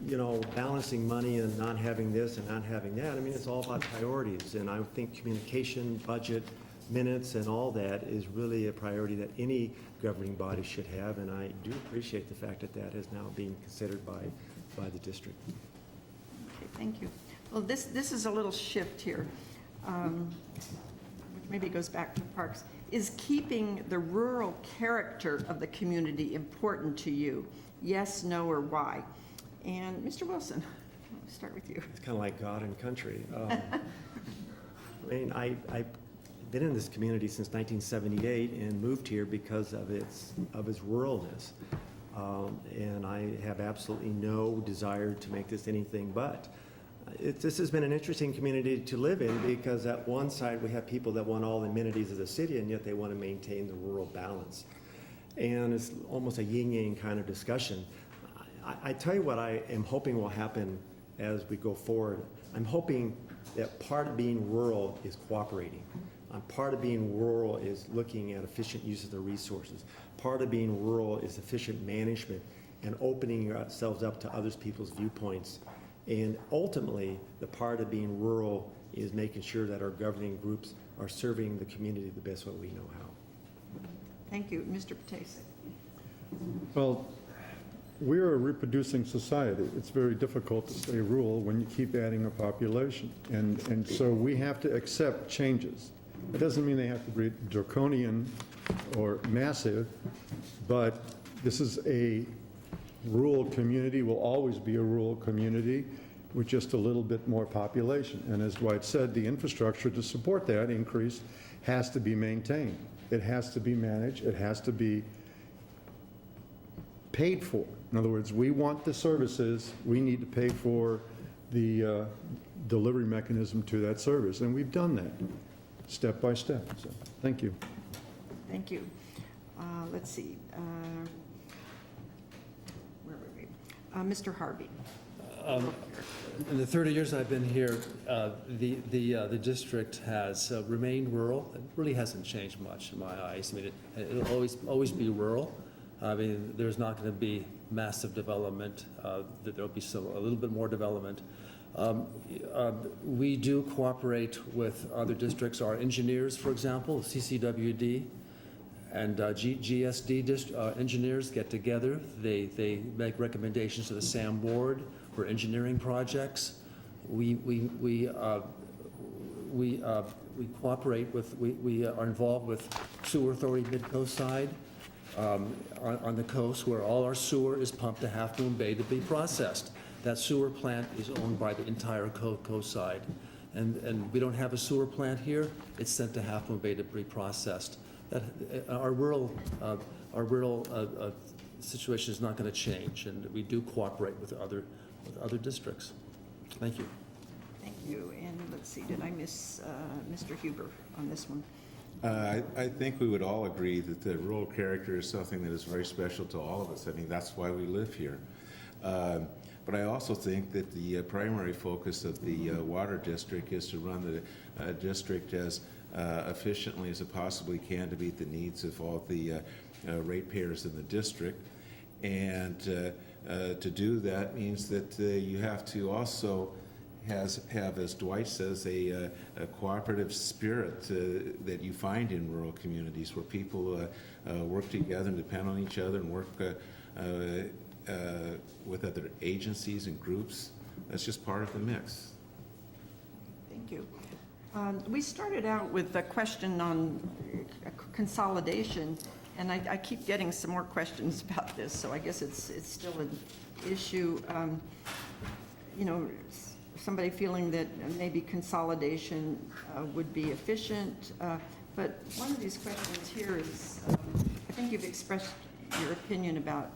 you know, balancing money and not having this and not having that, I mean, it's all about priorities. And I think communication, budget, minutes, and all that is really a priority that any governing body should have. And I do appreciate the fact that that is now being considered by the district. Okay, thank you. Well, this is a little shift here, which maybe goes back to parks. Is keeping the rural character of the community important to you? Yes, no, or why? And Mr. Wilson, I'll start with you. It's kind of like God and country. I mean, I've been in this community since 1978 and moved here because of its ruralness. And I have absolutely no desire to make this anything but. This has been an interesting community to live in because at one side we have people that want all the amenities of the city, and yet they want to maintain the rural balance. And it's almost a yin-yang kind of discussion. I tell you what I am hoping will happen as we go forward. I'm hoping that part of being rural is cooperating. Part of being rural is looking at efficient use of the resources. Part of being rural is efficient management and opening ourselves up to other people's viewpoints. And ultimately, the part of being rural is making sure that our governing groups are serving the community the best way we know how. Thank you. Mr. Patasek. Well, we're a reproducing society. It's very difficult to stay rural when you keep adding a population. And so we have to accept changes. It doesn't mean they have to be draconian or massive, but this is a rural community, will always be a rural community with just a little bit more population. And as Dwight said, the infrastructure to support that increase has to be maintained. It has to be managed. It has to be paid for. In other words, we want the services. We need to pay for the delivery mechanism to that service. And we've done that step by step. So, thank you. Thank you. Let's see. Where were we? Mr. Harvey. In the 30 years I've been here, the district has remained rural. It really hasn't changed much in my eyes. I mean, it'll always be rural. I mean, there's not going to be massive development. There'll be a little bit more development. We do cooperate with other districts. Our engineers, for example, CCWD and GSD engineers get together. They make recommendations to the SAM board for engineering projects. We cooperate with, we are involved with Sewer Authority Midcoast side on the coast, where all our sewer is pumped to Half Moon Bay to be processed. That sewer plant is owned by the entire coast side. And we don't have a sewer plant here. It's sent to Half Moon Bay to be processed. Our rural situation is not going to change, and we do cooperate with other districts. Thank you. Thank you. And let's see, did I miss Mr. Huber on this one? I think we would all agree that the rural character is something that is very special to all of us. I mean, that's why we live here. But I also think that the primary focus of the water district is to run the district as efficiently as it possibly can to meet the needs of all the ratepayers in the district. And to do that means that you have to also have, as Dwight says, a cooperative spirit that you find in rural communities, where people work together and depend on each other and work with other agencies and groups. That's just part of the mix. Thank you. We started out with a question on consolidation, and I keep getting some more questions about this, so I guess it's still an issue. You know, somebody feeling that maybe consolidation would be efficient, but one of these questions here is, I think you've expressed your opinion about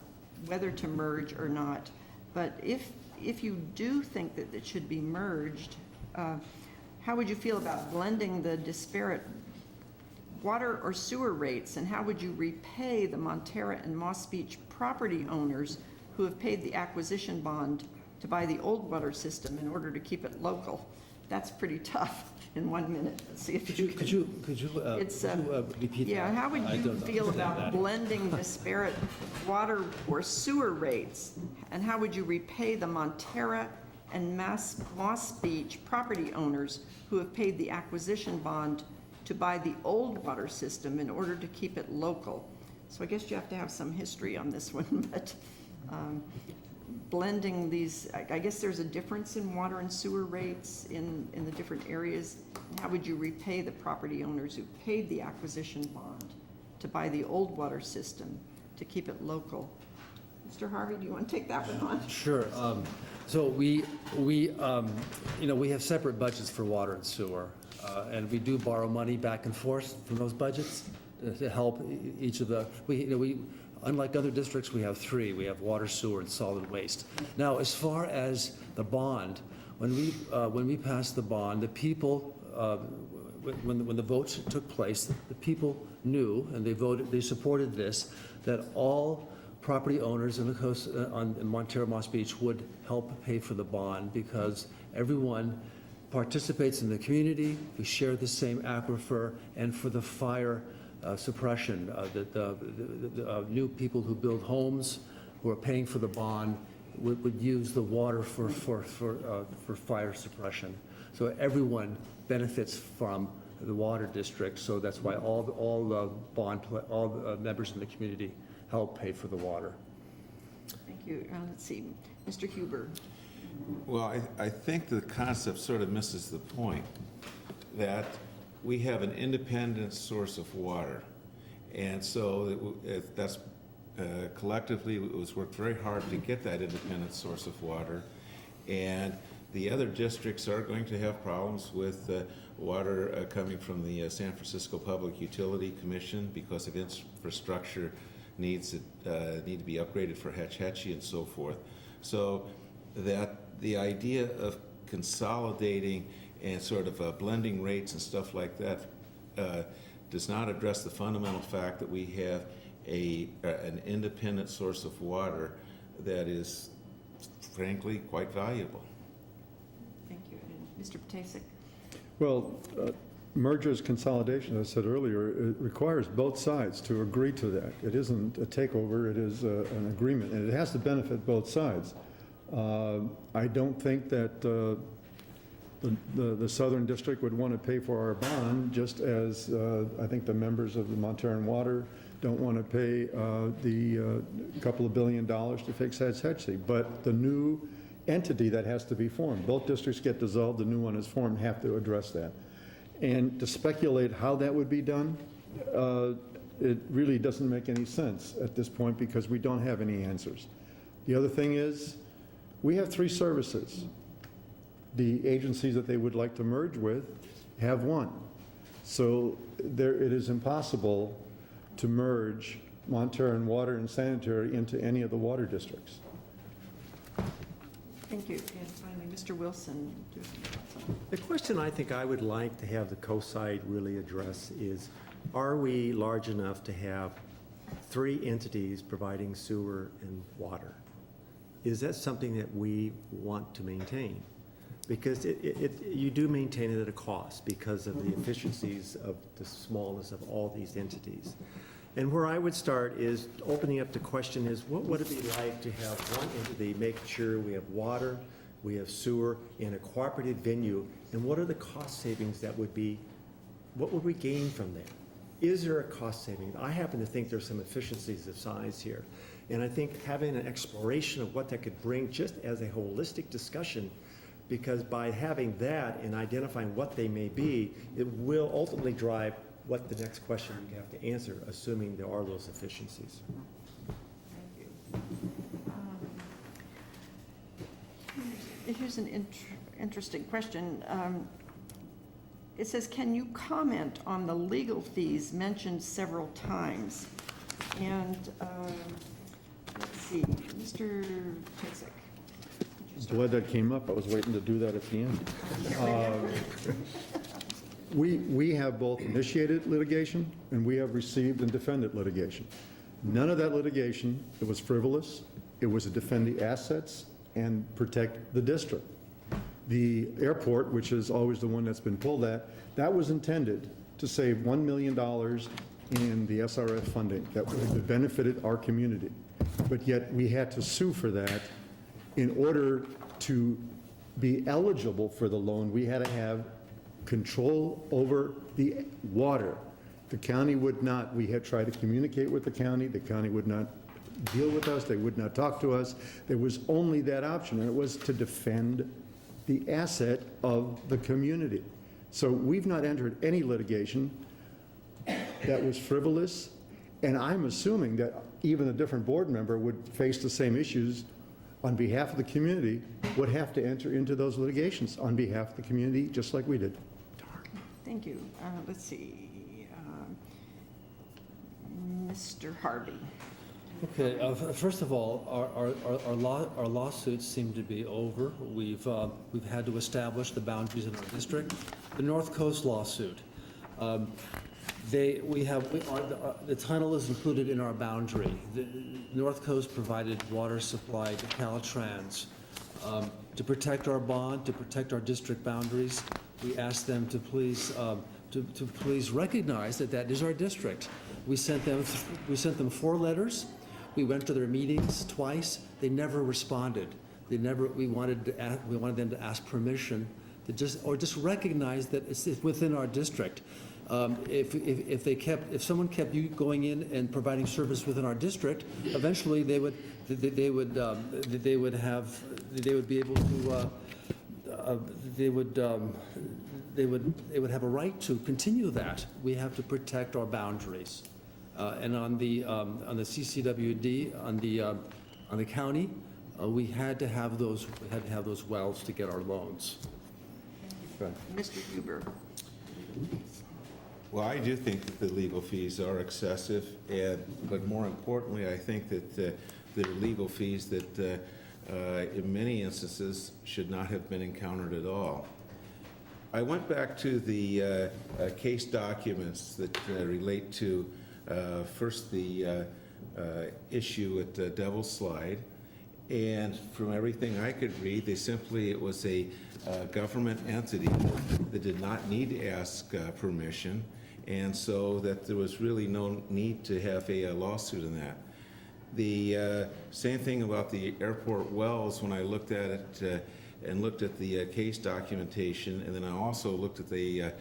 whether to merge or not, but if you do think that it should be merged, how would you feel about blending the disparate water or sewer rates, and how would you repay the Montara and Moss Beach property owners who have paid the acquisition bond to buy the old water system in order to keep it local? That's pretty tough in 1 minute. Let's see if you can. Could you repeat that? Yeah, how would I you don't feel understand about that. blending disparate water or sewer rates? And how would you repay the Montara and Moss Beach property owners who have paid the acquisition bond to buy the old water system in order to keep it local? So I guess you have to have some history on this one, but blending these, I guess there's a difference in water and sewer rates in the different areas. How would you repay the property owners who paid the acquisition bond to buy the old water system to keep it local? Mr. Harvey, do you want to take that one on? Sure. So we have separate budgets for water and sewer, and we do borrow money back and forth from those budgets to help each of the. Unlike other districts, we have three. We have water, sewer, and solid waste. Now, as far as the bond, when we passed the bond, the people, when the votes took place, the people knew, and they supported this, that all property owners in the coast on Montara, Moss Beach would help pay for the bond, because everyone participates in the community. We share the same aquifer, and for the fire suppression, the new people who build homes who are paying for the bond would use the water for fire suppression. So everyone benefits from the water district. So that's why all the members in the community help pay for the water. Thank you. Let's see, Mr. Huber. Well, I think the concept sort of misses the point that we have an independent source of water. And so that's collectively, it was worked very hard to get that independent source of water. And the other districts are going to have problems with water coming from the San Francisco Public Utility Commission because of infrastructure needs that need to be upgraded for Hetch Hetchy and so forth. So that the idea of consolidating and sort of blending rates and stuff like that does not address the fundamental fact that we have an independent source of water that is frankly quite valuable. Thank you. And Mr. Ptasek? Well, mergers, consolidation, as I said earlier, it requires both sides to agree to that. It isn't a takeover, it is an agreement, and it has to benefit both sides. I don't think that the Southern District would want to pay for our bond, just as I think the members of the Montara and Water don't want to pay the couple of $2 billion to fix Hetchy. But the new entity that has to be formed, both districts get dissolved, the new one is formed, have to address that. And to speculate how that would be done, it really doesn't make any sense at this point because we don't have any answers. The other thing is, we have 3 services. The agencies that they would like to merge with have 1. So it is impossible to merge Montara and Water and Sanitary into any of the water districts. Thank you. And finally, Mr. Wilson. Do you have any thoughts on The question I think I would like to have the co-side really address is, are we large enough to have 3 entities providing sewer and water? Is that something that we want to maintain? Because you do maintain it at a cost because of the efficiencies of the smallness of all these entities. And where I would start is opening up the question is, what would it be like to have one entity making sure we have water, we have sewer in a cooperative venue, and what are the cost savings that would be, what would we gain from that? Is there a cost saving? I happen to think there's some efficiencies of size here. And I think having an exploration of what that could bring just as a holistic discussion, because by having that and identifying what they may be, it will ultimately drive what the next question we have to answer, assuming there are those efficiencies. Here's an interesting question. It says, can you comment on the legal fees mentioned several times? And let's see, Mr. Tizik. I'm glad that came up. I was waiting to do that at the end. We have both initiated litigation and we have received and defended litigation. None of that litigation, it was frivolous. It was to defend the assets and protect the district. The airport, which is always the one that's been pulled at, that was intended to save $1 million in the SRF funding that would have benefited our community. But yet we had to sue for that. In order to be eligible for the loan, we had to have control over the water. The county would not. We had tried to communicate with the county would not deal with us, they would not talk to us. There was only that option, and it was to defend the asset of the community. So we've not entered any litigation that was frivolous, and I'm assuming that even a different board member would face the same issues on behalf of the community, would have to enter into those litigations on behalf of the community, just like we did. Thank you. Let's see. Mr. Harvey. Okay, first of all, our lawsuits seem to be over. We've had to establish the boundaries in our district. The North Coast lawsuit, the tunnel is included in our boundary. The North Coast provided water supply to Caltrans. To protect our bond, to protect our district boundaries, we asked them to please please recognize that that is our district. We sent them 4 letters. We went to their meetings twice. They never responded. We wanted them to ask permission to just recognize that it's within our district. If someone kept you going in and providing service within our district, eventually they would be able to they would have a right to continue that. We have to protect our boundaries. And on the CCWD, on the county, we had to have those wells to get our loans. Mr. Huber. Well, I do think that the legal fees are excessive, but more importantly, I think that there are legal fees that in many instances should not have been encountered at all. I went back to the case documents that relate to first the issue at Devil's Slide, And from everything I could read, it was a government entity that did not need to ask permission, and so that there was really no need to have a lawsuit in that. The same thing about the airport wells, when I looked at it and looked at the case documentation, and then I also looked at the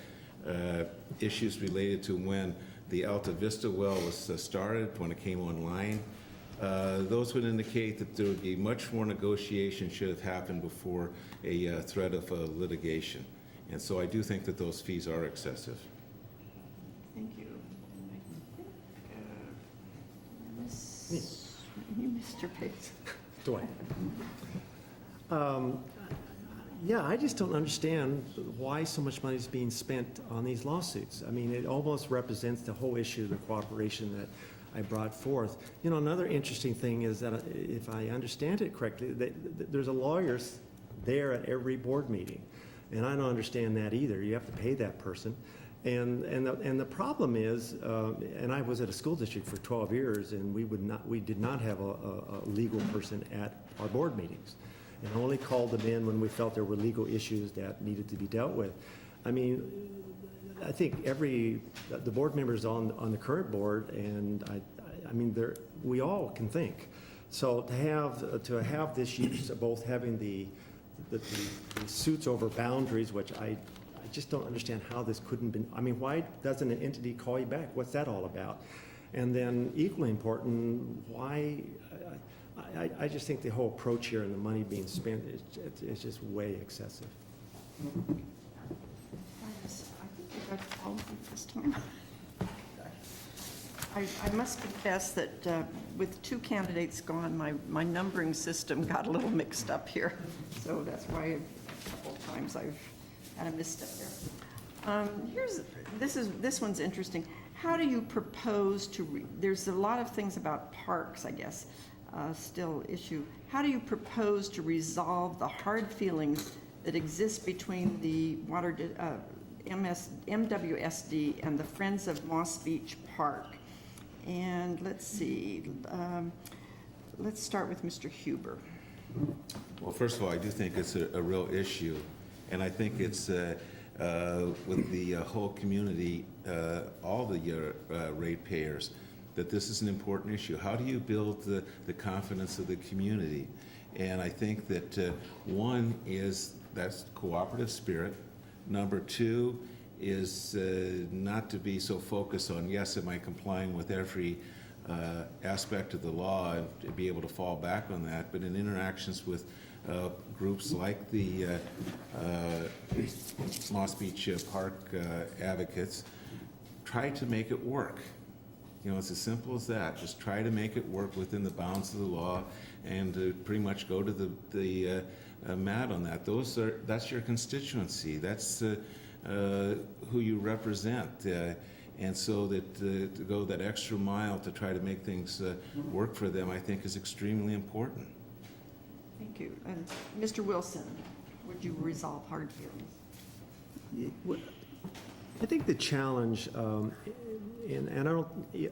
issues related to when the Alta Vista well was started, when it came online. Those would indicate that there would be much more negotiation should have happened before a threat of litigation. And so I do think that those fees are excessive. Thank you. You missed your pace. Do I? Yeah, I just don't understand why so much money is being spent on these lawsuits. I mean, it almost represents the whole issue of the cooperation that I brought forth. You know, another interesting thing is that if I understand it correctly, there's a lawyer there at every board meeting. And I don't understand that either. You have to pay that person. And the problem is, and I was at a school district for 12 years, and we did not have a legal person at our board meetings, and only called them in when we felt there were legal issues that needed to be dealt with. I mean, I think the board members on the current board, and I mean, we all can think. So to have this use of both having the suits over boundaries, which I just don't understand how this couldn't been. I mean, why doesn't an entity call you back? What's that all about? And then equally important, why, I just think the whole approach here and the money being spent is just way excessive. I think we got all of them this time. I must confess that with two candidates gone, my numbering system got a little mixed up here. So that's why a couple of times I've had a misstep there. This one's interesting. How do you propose to, there's a lot of things about parks, I guess, still issue. How do you propose to resolve the hard feelings that exist between the MWSD and the Friends of Moss Beach Park? And let's see, let's start with Mr. Huber. Well, first of all, I do think it's a real issue, and I think it's with the whole community, all the ratepayers, that this is an important issue. How do you build the confidence of the community? And I think that one is that's cooperative spirit. Number two is not to be so focused on, yes, am I complying with every aspect of the law, and to be able to fall back on that, but in interactions with groups like the Moss Beach Park advocates, try to make it work. You know, it's as simple as that. Just try to make it work within the bounds of the law, and pretty much go to the mat on that. That's your constituency. That's who you represent. And so that to go that extra mile to try to make things work for them, I think, is extremely important. Thank you. And Mr. Wilson, would you resolve hard feelings? I think the challenge, and I don't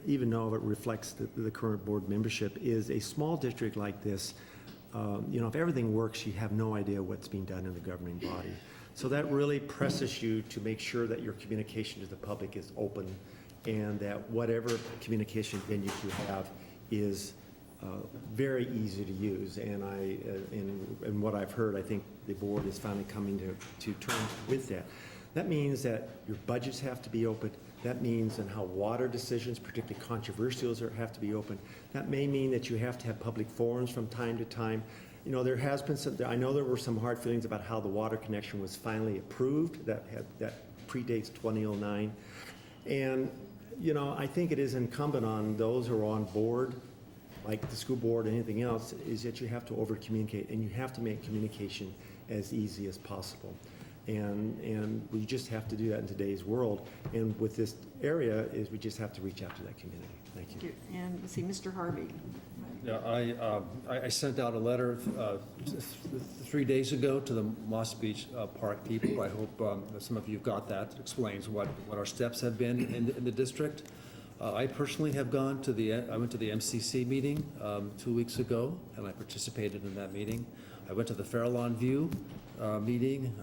even know if it reflects the current board membership, is a small district like this, you know, if everything works, you have no idea what's being done in the governing body. So that really presses you to make sure that your communication to the public is open, and that whatever communication venue you have is very easy to use. And in what I've heard, I think the board is finally coming to terms with that. That means that your budgets have to be open. That means and how water decisions, particularly controversial, have to be open. That may mean that you have to have public forums from time to time. You know, there has been some, I know there were some hard feelings about how the water connection was finally approved. That predates 2009. And, you know, I think it is incumbent on those who are on board, like the school board and anything else, is that you have to over-communicate, and you have to make communication as easy as possible. And we just have to do that in today's world. And with this area, is we just have to reach out to that community. Thank you. And let's see, Mr. Harvey. Yeah, I sent out a letter 3 days ago to the Moss Beach Park people. I hope that some of you got that. It explains what our steps have been in the district. I personally have gone to I went to the MCC meeting 2 weeks ago, and I participated in that meeting. I went to the Farallon View meeting.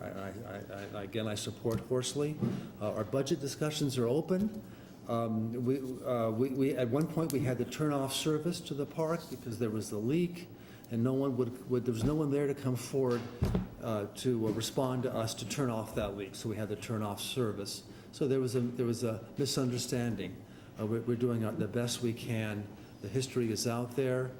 Again, I support Horsley. Our budget discussions are open. We at one point, we had to turn off service to the park because there was a leak, and there was no one there to come forward to respond to us to turn off that leak, so we had to turn off service. So there was a misunderstanding. We're doing the best we can. The history is out there.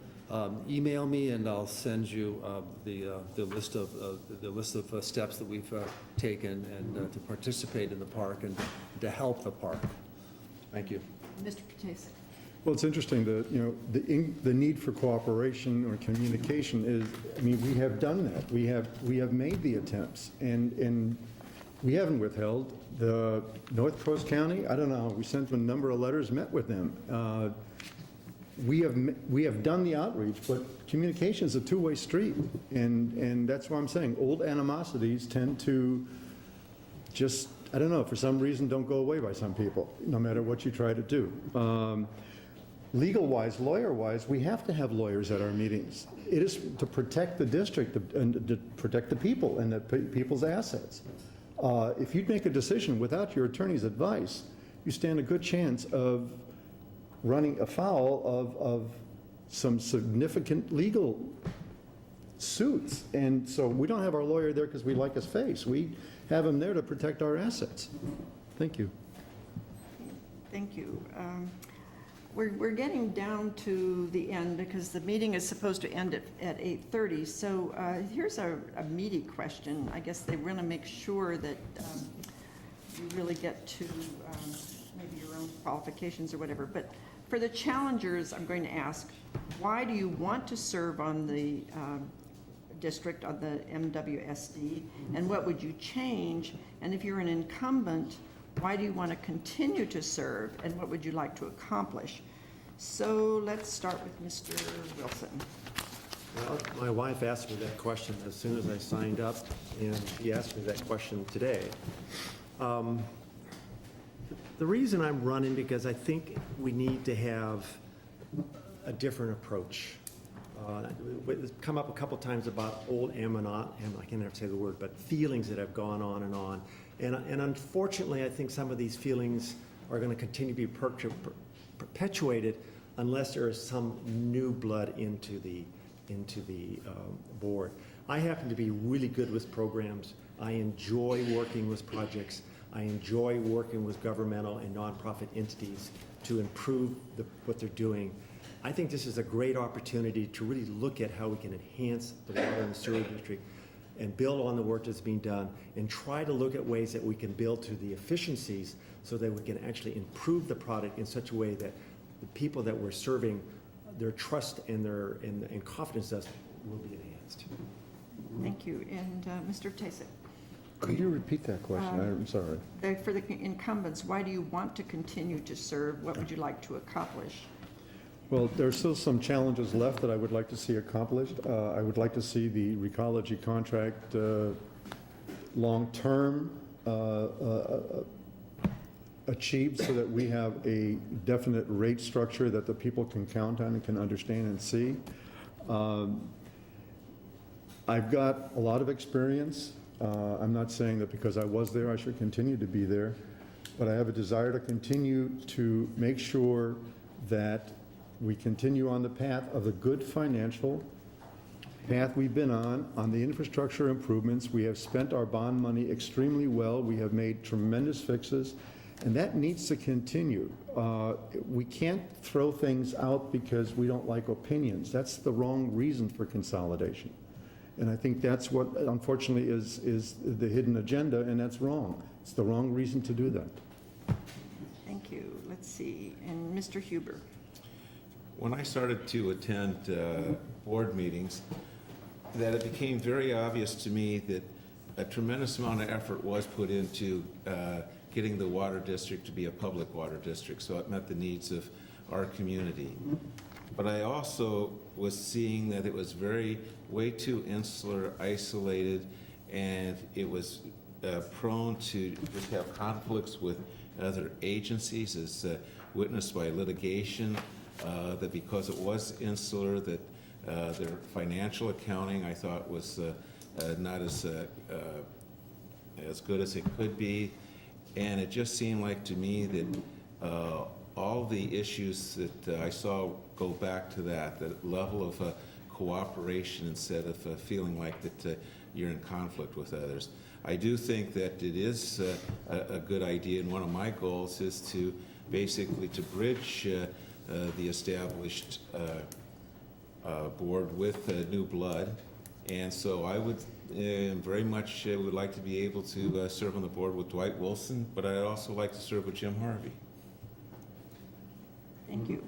Email me and I'll send you the list of steps that we've taken and to participate in the park and to help the park. Thank you. Mr. Potasic. Well, it's interesting that, the need for cooperation or communication is, we have done that. We have made the attempts, and we haven't withheld. The North Coast County, I don't know, we sent them a number of letters, met with them. We have done the outreach, but communication is a two-way street, and that's what I'm saying. Old animosities tend to just, I don't know, for some reason don't go away by some people, no matter what you try to do. Legal-wise, lawyer-wise, we have to have lawyers at our meetings. It is to protect the district and to protect the people and the people's assets. If you make a decision without your attorney's advice, you stand a good chance of running afoul of some significant legal suits. And so we don't have our lawyer there because we like his face. We have him there to protect our assets. Thank you. Thank you. We're getting down to the end because the meeting is supposed to end at 8:30. So here's a meaty question. I guess they want to make sure that you really get to maybe your own qualifications or whatever. But for the challengers, I'm going to ask, why do you want to serve on the district, on the MWSD, and what would you change? And if you're an incumbent, why do you want to continue to serve, and what would you like to accomplish? So let's start with Mr. Wilson. Well, my wife asked me that question as soon as I signed up, and she asked me that question today. The reason I'm running, because I think we need to have a different approach. It's come up a couple times about old I can never say the word, but feelings that have gone on and on. And unfortunately, I think some of these feelings are going to continue to be perpetuated unless there is some new blood into the board. I happen to be really good with programs. I enjoy working with projects. I enjoy working with governmental and nonprofit entities to improve what they're doing. I think this is a great opportunity to really look at how we can enhance the water and sewer district and build on the work that's being done and try to look at ways that we can build to the efficiencies so that we can actually improve the product in such a way that the people that we're serving, their trust and their confidence in us will be enhanced. Thank you. And Mr. Tasek. Could you repeat that question? I'm sorry. For the incumbents, why do you want to continue to serve? What would you like to accomplish? Well, there's still some challenges left that I would like to see accomplished. I would like to see the Recology contract long-term achieved so that we have a definite rate structure that the people can count on and can understand and see. I've got a lot of experience. I'm not saying that because I was there, I should continue to be there, but I have a desire to continue to make sure that we continue on the path of the good financial path we've been on the infrastructure improvements. We have spent our bond money extremely well. We have made tremendous fixes, and that needs to continue. We can't throw things out because we don't like opinions. That's the wrong reason for consolidation. And I think that's what, unfortunately, is the hidden agenda, and that's wrong. It's the wrong reason to do that. Thank you. Let's see. And Mr. Huber. When I started to attend board meetings, that it became very obvious to me that a tremendous amount of effort was put into getting the water district to be a public water district, so it met the needs of our community. But I also was seeing that it was way too insular, isolated, and it was prone to just have conflicts with other agencies. As witnessed by litigation, that because it was insular, that their financial accounting, I thought, was not as good as it could be. And it just seemed like to me that all the issues that I saw go back to that level of cooperation instead of feeling like that you're in conflict with others. I do think that it is a good idea, and one of my goals is to basically to bridge the established board with new blood. And so I would very much would like to be able to serve on the board with Dwight Wilson, but I'd also like to serve with Jim Harvey. Thank you.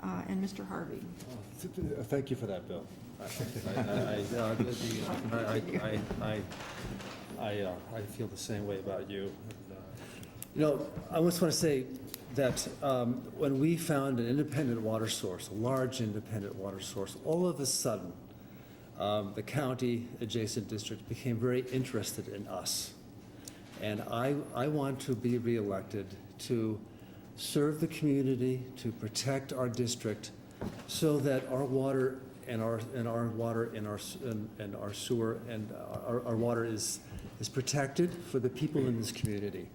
And Mr. Harvey? Thank you for that, Bill. I feel the same way about you. You know, I just want to say that when we found an independent water source, a large independent water source, all of a sudden, the county adjacent district became very interested in us. And I want to be reelected to serve the community, to protect our district, so that our water and our sewer and our water is protected for the people in this community.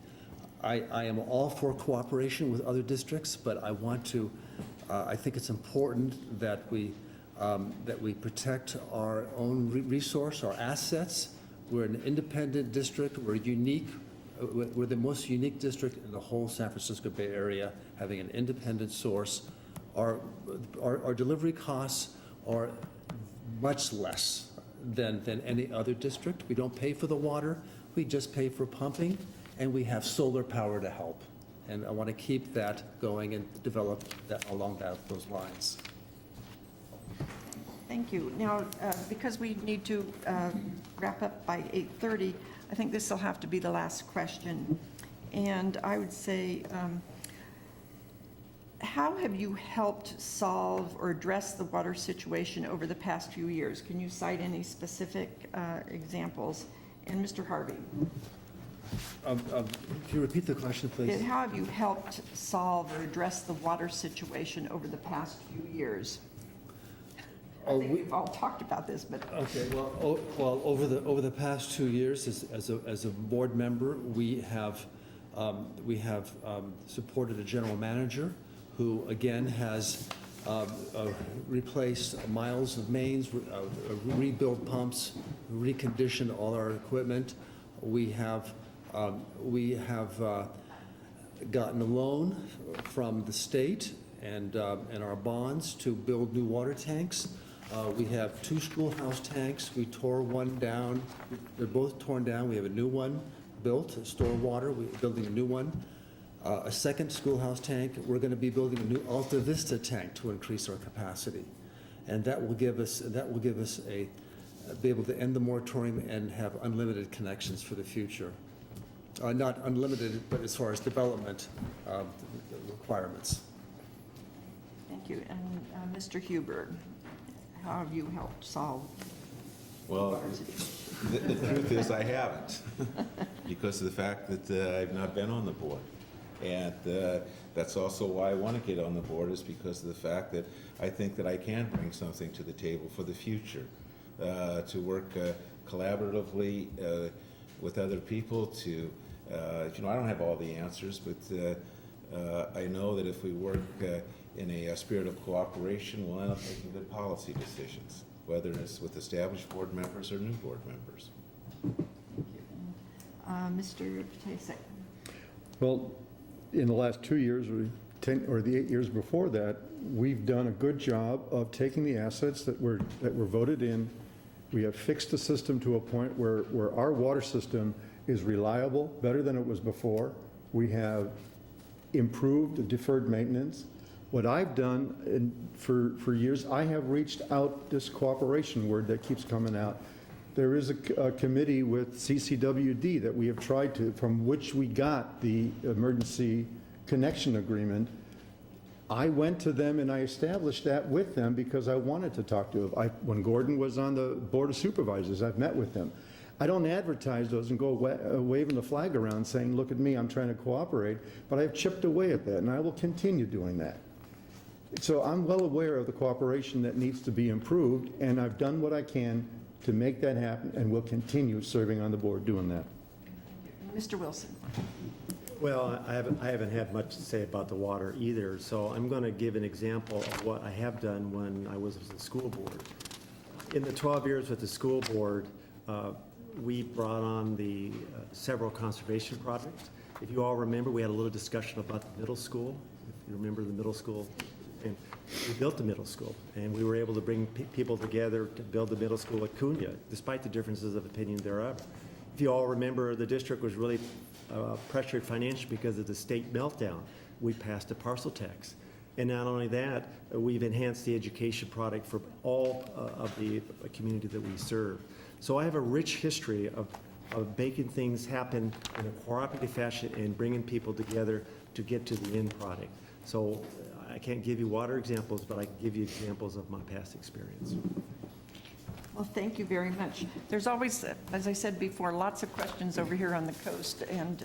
I am all for cooperation with other districts, but I want to, I think it's important that we protect our own resource, our assets. We're an independent district, we're unique. We're the most unique district in the whole San Francisco Bay Area, having an independent source. Our delivery costs are much less than any other district. We don't pay for the water, we just pay for pumping, and we have solar power to help. And I want to keep that going and develop that along those lines. Thank you. Now, because we need to wrap up by 8:30, I think this will have to be the last question. And I would say, how have you helped solve or address the water situation over the past few years? Can you cite any specific examples? And Mr. Harvey? Can you repeat the question, please? How have you helped solve or address the water situation over the past few years? I think we've all talked about this, but Okay, well, over the past 2 years, as a board member, we have supported a general manager who, again, has replaced miles of mains, rebuilt pumps, reconditioned all our equipment. We have gotten a loan from the state and our bonds to build new water tanks. We have 2 schoolhouse tanks. We tore one down. They're both torn down. We have a new one built to store water. We're building a new one. A second schoolhouse tank. We're going to be building a new Alta Vista tank to increase our capacity, and that will give us be able to end the moratorium and have unlimited connections for the future. Not unlimited, but as far as development requirements. thank you. And Mr. Huber, how have you helped solve the Well, water situation? the truth is I haven't, because of the fact that I've not been on the board. And that's also why I want to get on the board, is because of the fact that I think that I can bring something to the table for the future, to work collaboratively with other people to, I don't have all the answers, but I know that if we work in a spirit of cooperation, we'll end up making good policy decisions, whether it's with established board members or new board members. Mr. Ptasek? Well, in the last 2 years, or the 8 years before that, we've done a good job of taking the assets that were voted in. We have fixed the system to a point where our water system is reliable, better than it was before. We have improved deferred maintenance. What I've done for years, I have reached out, this cooperation word that keeps coming out. There is a committee with CCWD that we have tried to, from which we got the emergency connection agreement. I went to them and I established that with them because I wanted to talk to them. When Gordon was on the Board of Supervisors, I've met with him. I don't advertise those and go waving the flag around saying, look at me, I'm trying to cooperate, but I've chipped away at that, and I will continue doing that. So I'm well aware of the cooperation that needs to be improved, and I've done what I can to make that happen, and will continue serving on the board doing that. Mr. Wilson. Well, I haven't had much to say about the water either, so I'm going to give an example of what I have done when I was with the school board. In the 12 years with the school board, we brought on the several conservation projects. If you all remember, we had a little discussion about the middle school. If you remember the middle school, and we built the middle school, and we were able to bring people together to build the middle school at Cunha, despite the differences of opinion thereof. If you all remember, the district was really pressured financially because of the state meltdown. We passed a parcel tax. And not only that, we've enhanced the education product for all of the community that we serve. So I have a rich history of making things happen in a cooperative fashion and bringing people together to get to the end product. So I can't give you water examples, but I can give you examples of my past experience. Well, thank you very much. There's always, as I said before, lots of questions over here on the coast, and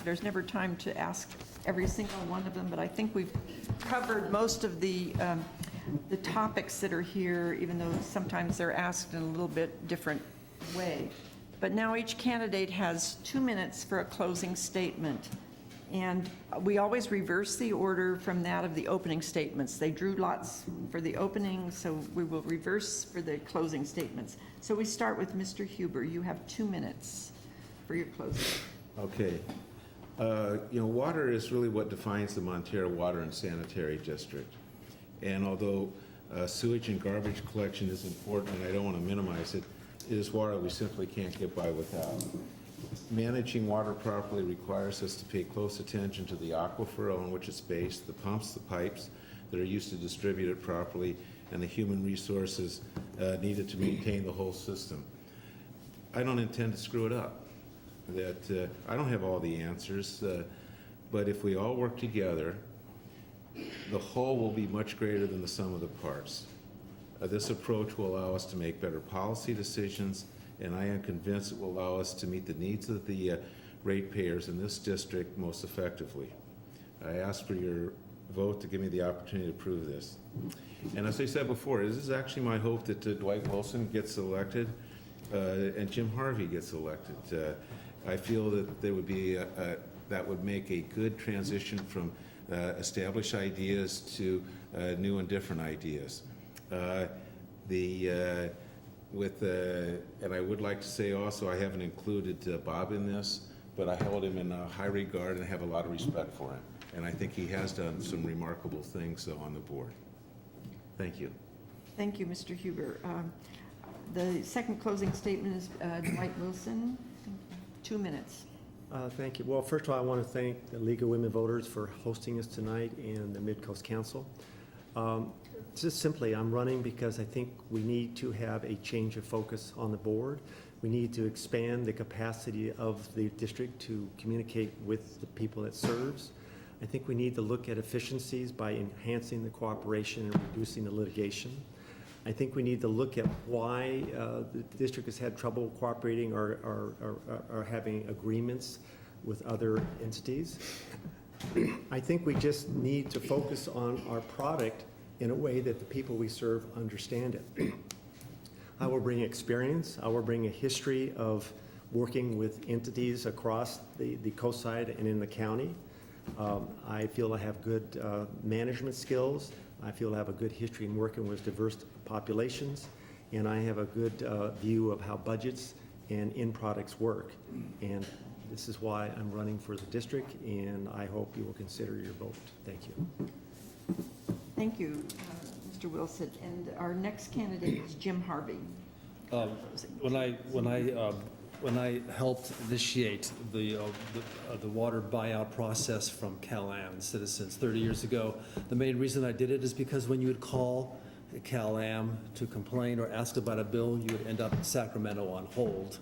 there's never time to ask every single one of them, but I think we've covered most of the topics that are here, even though sometimes they're asked in a little bit different way. But now each candidate has 2 minutes for a closing statement. And we always reverse the order from that of the opening statements. They drew lots for the opening, so we will reverse for the closing statements. So we start with Mr. Huber. You have 2 minutes for your closing. Okay. Water is really what defines the Montara Water and Sanitary District. And although sewage and garbage collection is important, and I don't want to minimize it, it is water we simply can't get by without. Managing water properly requires us to pay close attention to the aquifer on which it's based, the pumps, the pipes that are used to distribute it properly, and the human resources needed to maintain the whole system. I don't intend to screw it up. I don't have all the answers, but if we all work together, the whole will be much greater than the sum of the parts. This approach will allow us to make better policy decisions, and I am convinced it will allow us to meet the needs of the ratepayers in this district most effectively. I ask for your vote to give me the opportunity to prove this. And as I said before, this is actually my hope that Dwight Wilson gets elected and Jim Harvey gets elected. I feel that there would be that would make a good transition from established ideas to new and different ideas. And I would like to say also, I haven't included Bob in this, but I hold him in high regard and have a lot of respect for him. And I think he has done some remarkable things on the board. Thank you. Thank you, Mr. Huber. The second closing statement is Dwight Wilson. 2 minutes. Thank you. Well, first of all, I want to thank the League of Women Voters for hosting us tonight and the Midcoast Council. Just simply, I'm running because I think we need to have a change of focus on the board. We need to expand the capacity of the district to communicate with the people it serves. I think we need to look at efficiencies by enhancing the cooperation and reducing the litigation. I think we need to look at why the district has had trouble cooperating or having agreements with other entities. I think we just need to focus on our product in a way that the people we serve understand it. I will bring experience. I will bring a history of working with entities across the coast side and in the county. I feel I have good management skills. I feel I have a good history in working with diverse populations, and I have a good view of how budgets and end products work. And this is why I'm running for the district, and I hope you will consider your vote. Thank you. Thank you, Mr. Wilson. And our next candidate is Jim Harvey. When I helped initiate the water buyout process from Cal-Am citizens 30 years ago, the main reason I did it is because when you would call Cal-Am to complain or ask about a bill, you would end up in Sacramento on hold.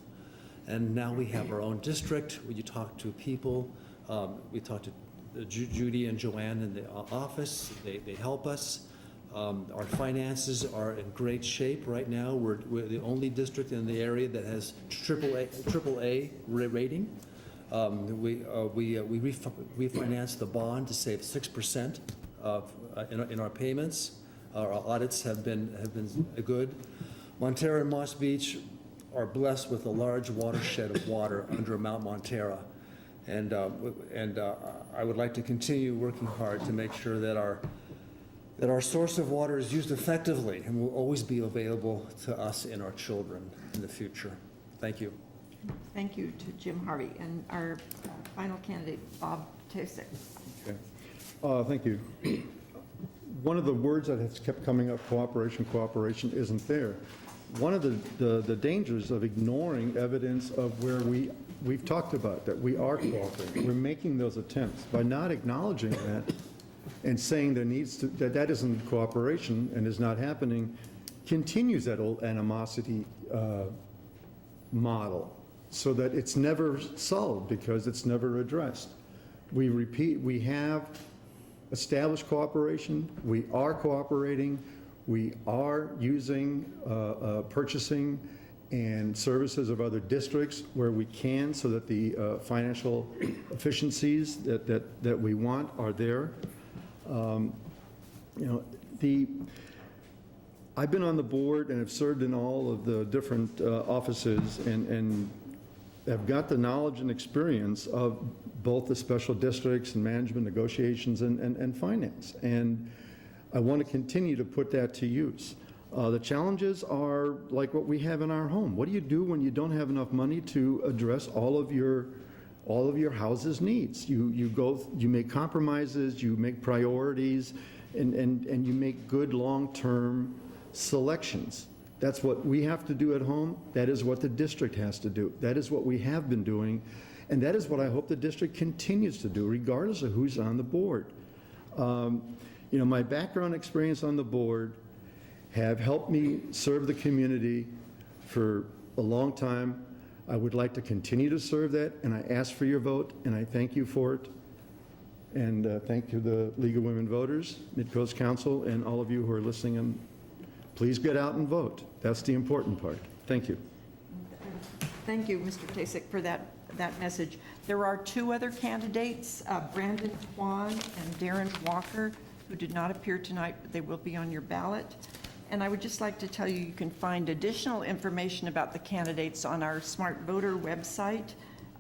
And now we have our own district where you talk to people. We talk to Judy and Joanne in the office. They help us. Our finances are in great shape right now. We're the only district in the area that has AAA rating. We refinanced the bond to save 6% in our payments. Our audits have been good. Montara and Moss Beach are blessed with a large watershed of water under Mount Montara. And I would like to continue working hard to make sure that our source of water is used effectively and will always be available to us and our children in the future. Thank you. Thank you to Jim Harvey. And our final candidate, Bob Tasek. Okay. Thank you. One of the words that has kept coming up, cooperation, isn't there. One of the dangers of ignoring evidence of where we've talked about that we are cooperating. We're making those attempts. By not acknowledging that and saying that isn't cooperation and is not happening, continues that old animosity model, so that it's never solved because it's never addressed. We have established cooperation, we are cooperating, we are using purchasing and services of other districts where we can, so that the financial efficiencies that we want are there. I've been on the board and have served in all of the different offices and have got the knowledge and experience of both the special districts and management negotiations and finance. And I want to continue to put that to use. The challenges are like what we have in our home. What do you do when you don't have enough money to address all of your house's needs? You make compromises, you make priorities, and you make good long-term selections. That's what we have to do at home. That is what the district has to do. That is what we have been doing. And that is what I hope the district continues to do, regardless of who's on the board. My background experience on the board have helped me serve the community for a long time. I would like to continue to serve that, and I ask for your vote, and I thank you for it. And thank you to the League of Women Voters, Midcoast Council, and all of you who are listening. And please get out and vote. That's the important part. Thank you. Thank you, Mr. Tasek, for that message. There are two other candidates, Brandon Kwan and Darren Walker, who did not appear tonight, but they will be on your ballot. And I would just like to tell you, you can find additional information about the candidates on our Smart Voter website.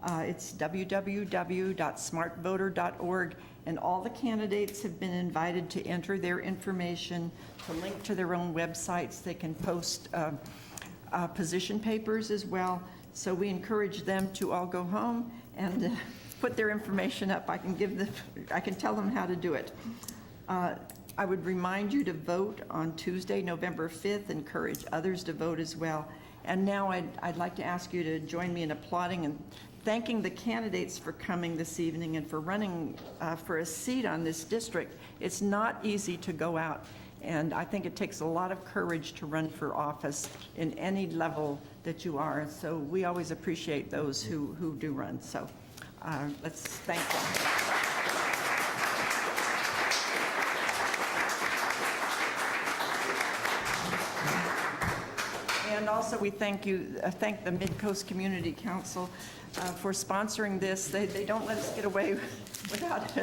It's www.smartvoter.org, and all the candidates have been invited to enter their information, to link to their own websites. They can post position papers as well. So we encourage them to all go home and put their information up. I can tell them how to do it. I would remind you to vote on Tuesday, November 5th, encourage others to vote as well. And now I'd like to ask you to join me in applauding and thanking the candidates for coming this evening and for running for a seat on this district. It's not easy to go out, and I think it takes a lot of courage to run for office in any level that you are. So we always appreciate those who do run. So let's thank them. And also, we thank the Midcoast Community Council for sponsoring this. They don't let us get away without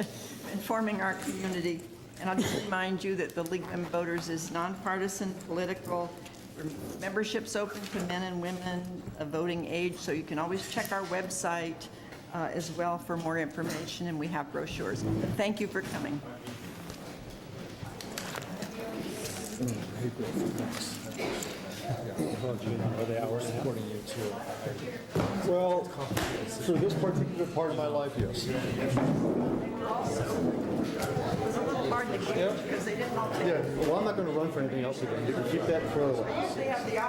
informing our community. And I'll just remind you that the League of Women Voters is nonpartisan, political. Membership's open to men and women of voting age, so you can always check our website as well for more information, and we have brochures. Thank you for coming. Well, for this particular part of my life, yes. It was a little hard to get because they didn't all take Yeah, well, I'm not going to run for anything else again. You can keep that for a while. They have the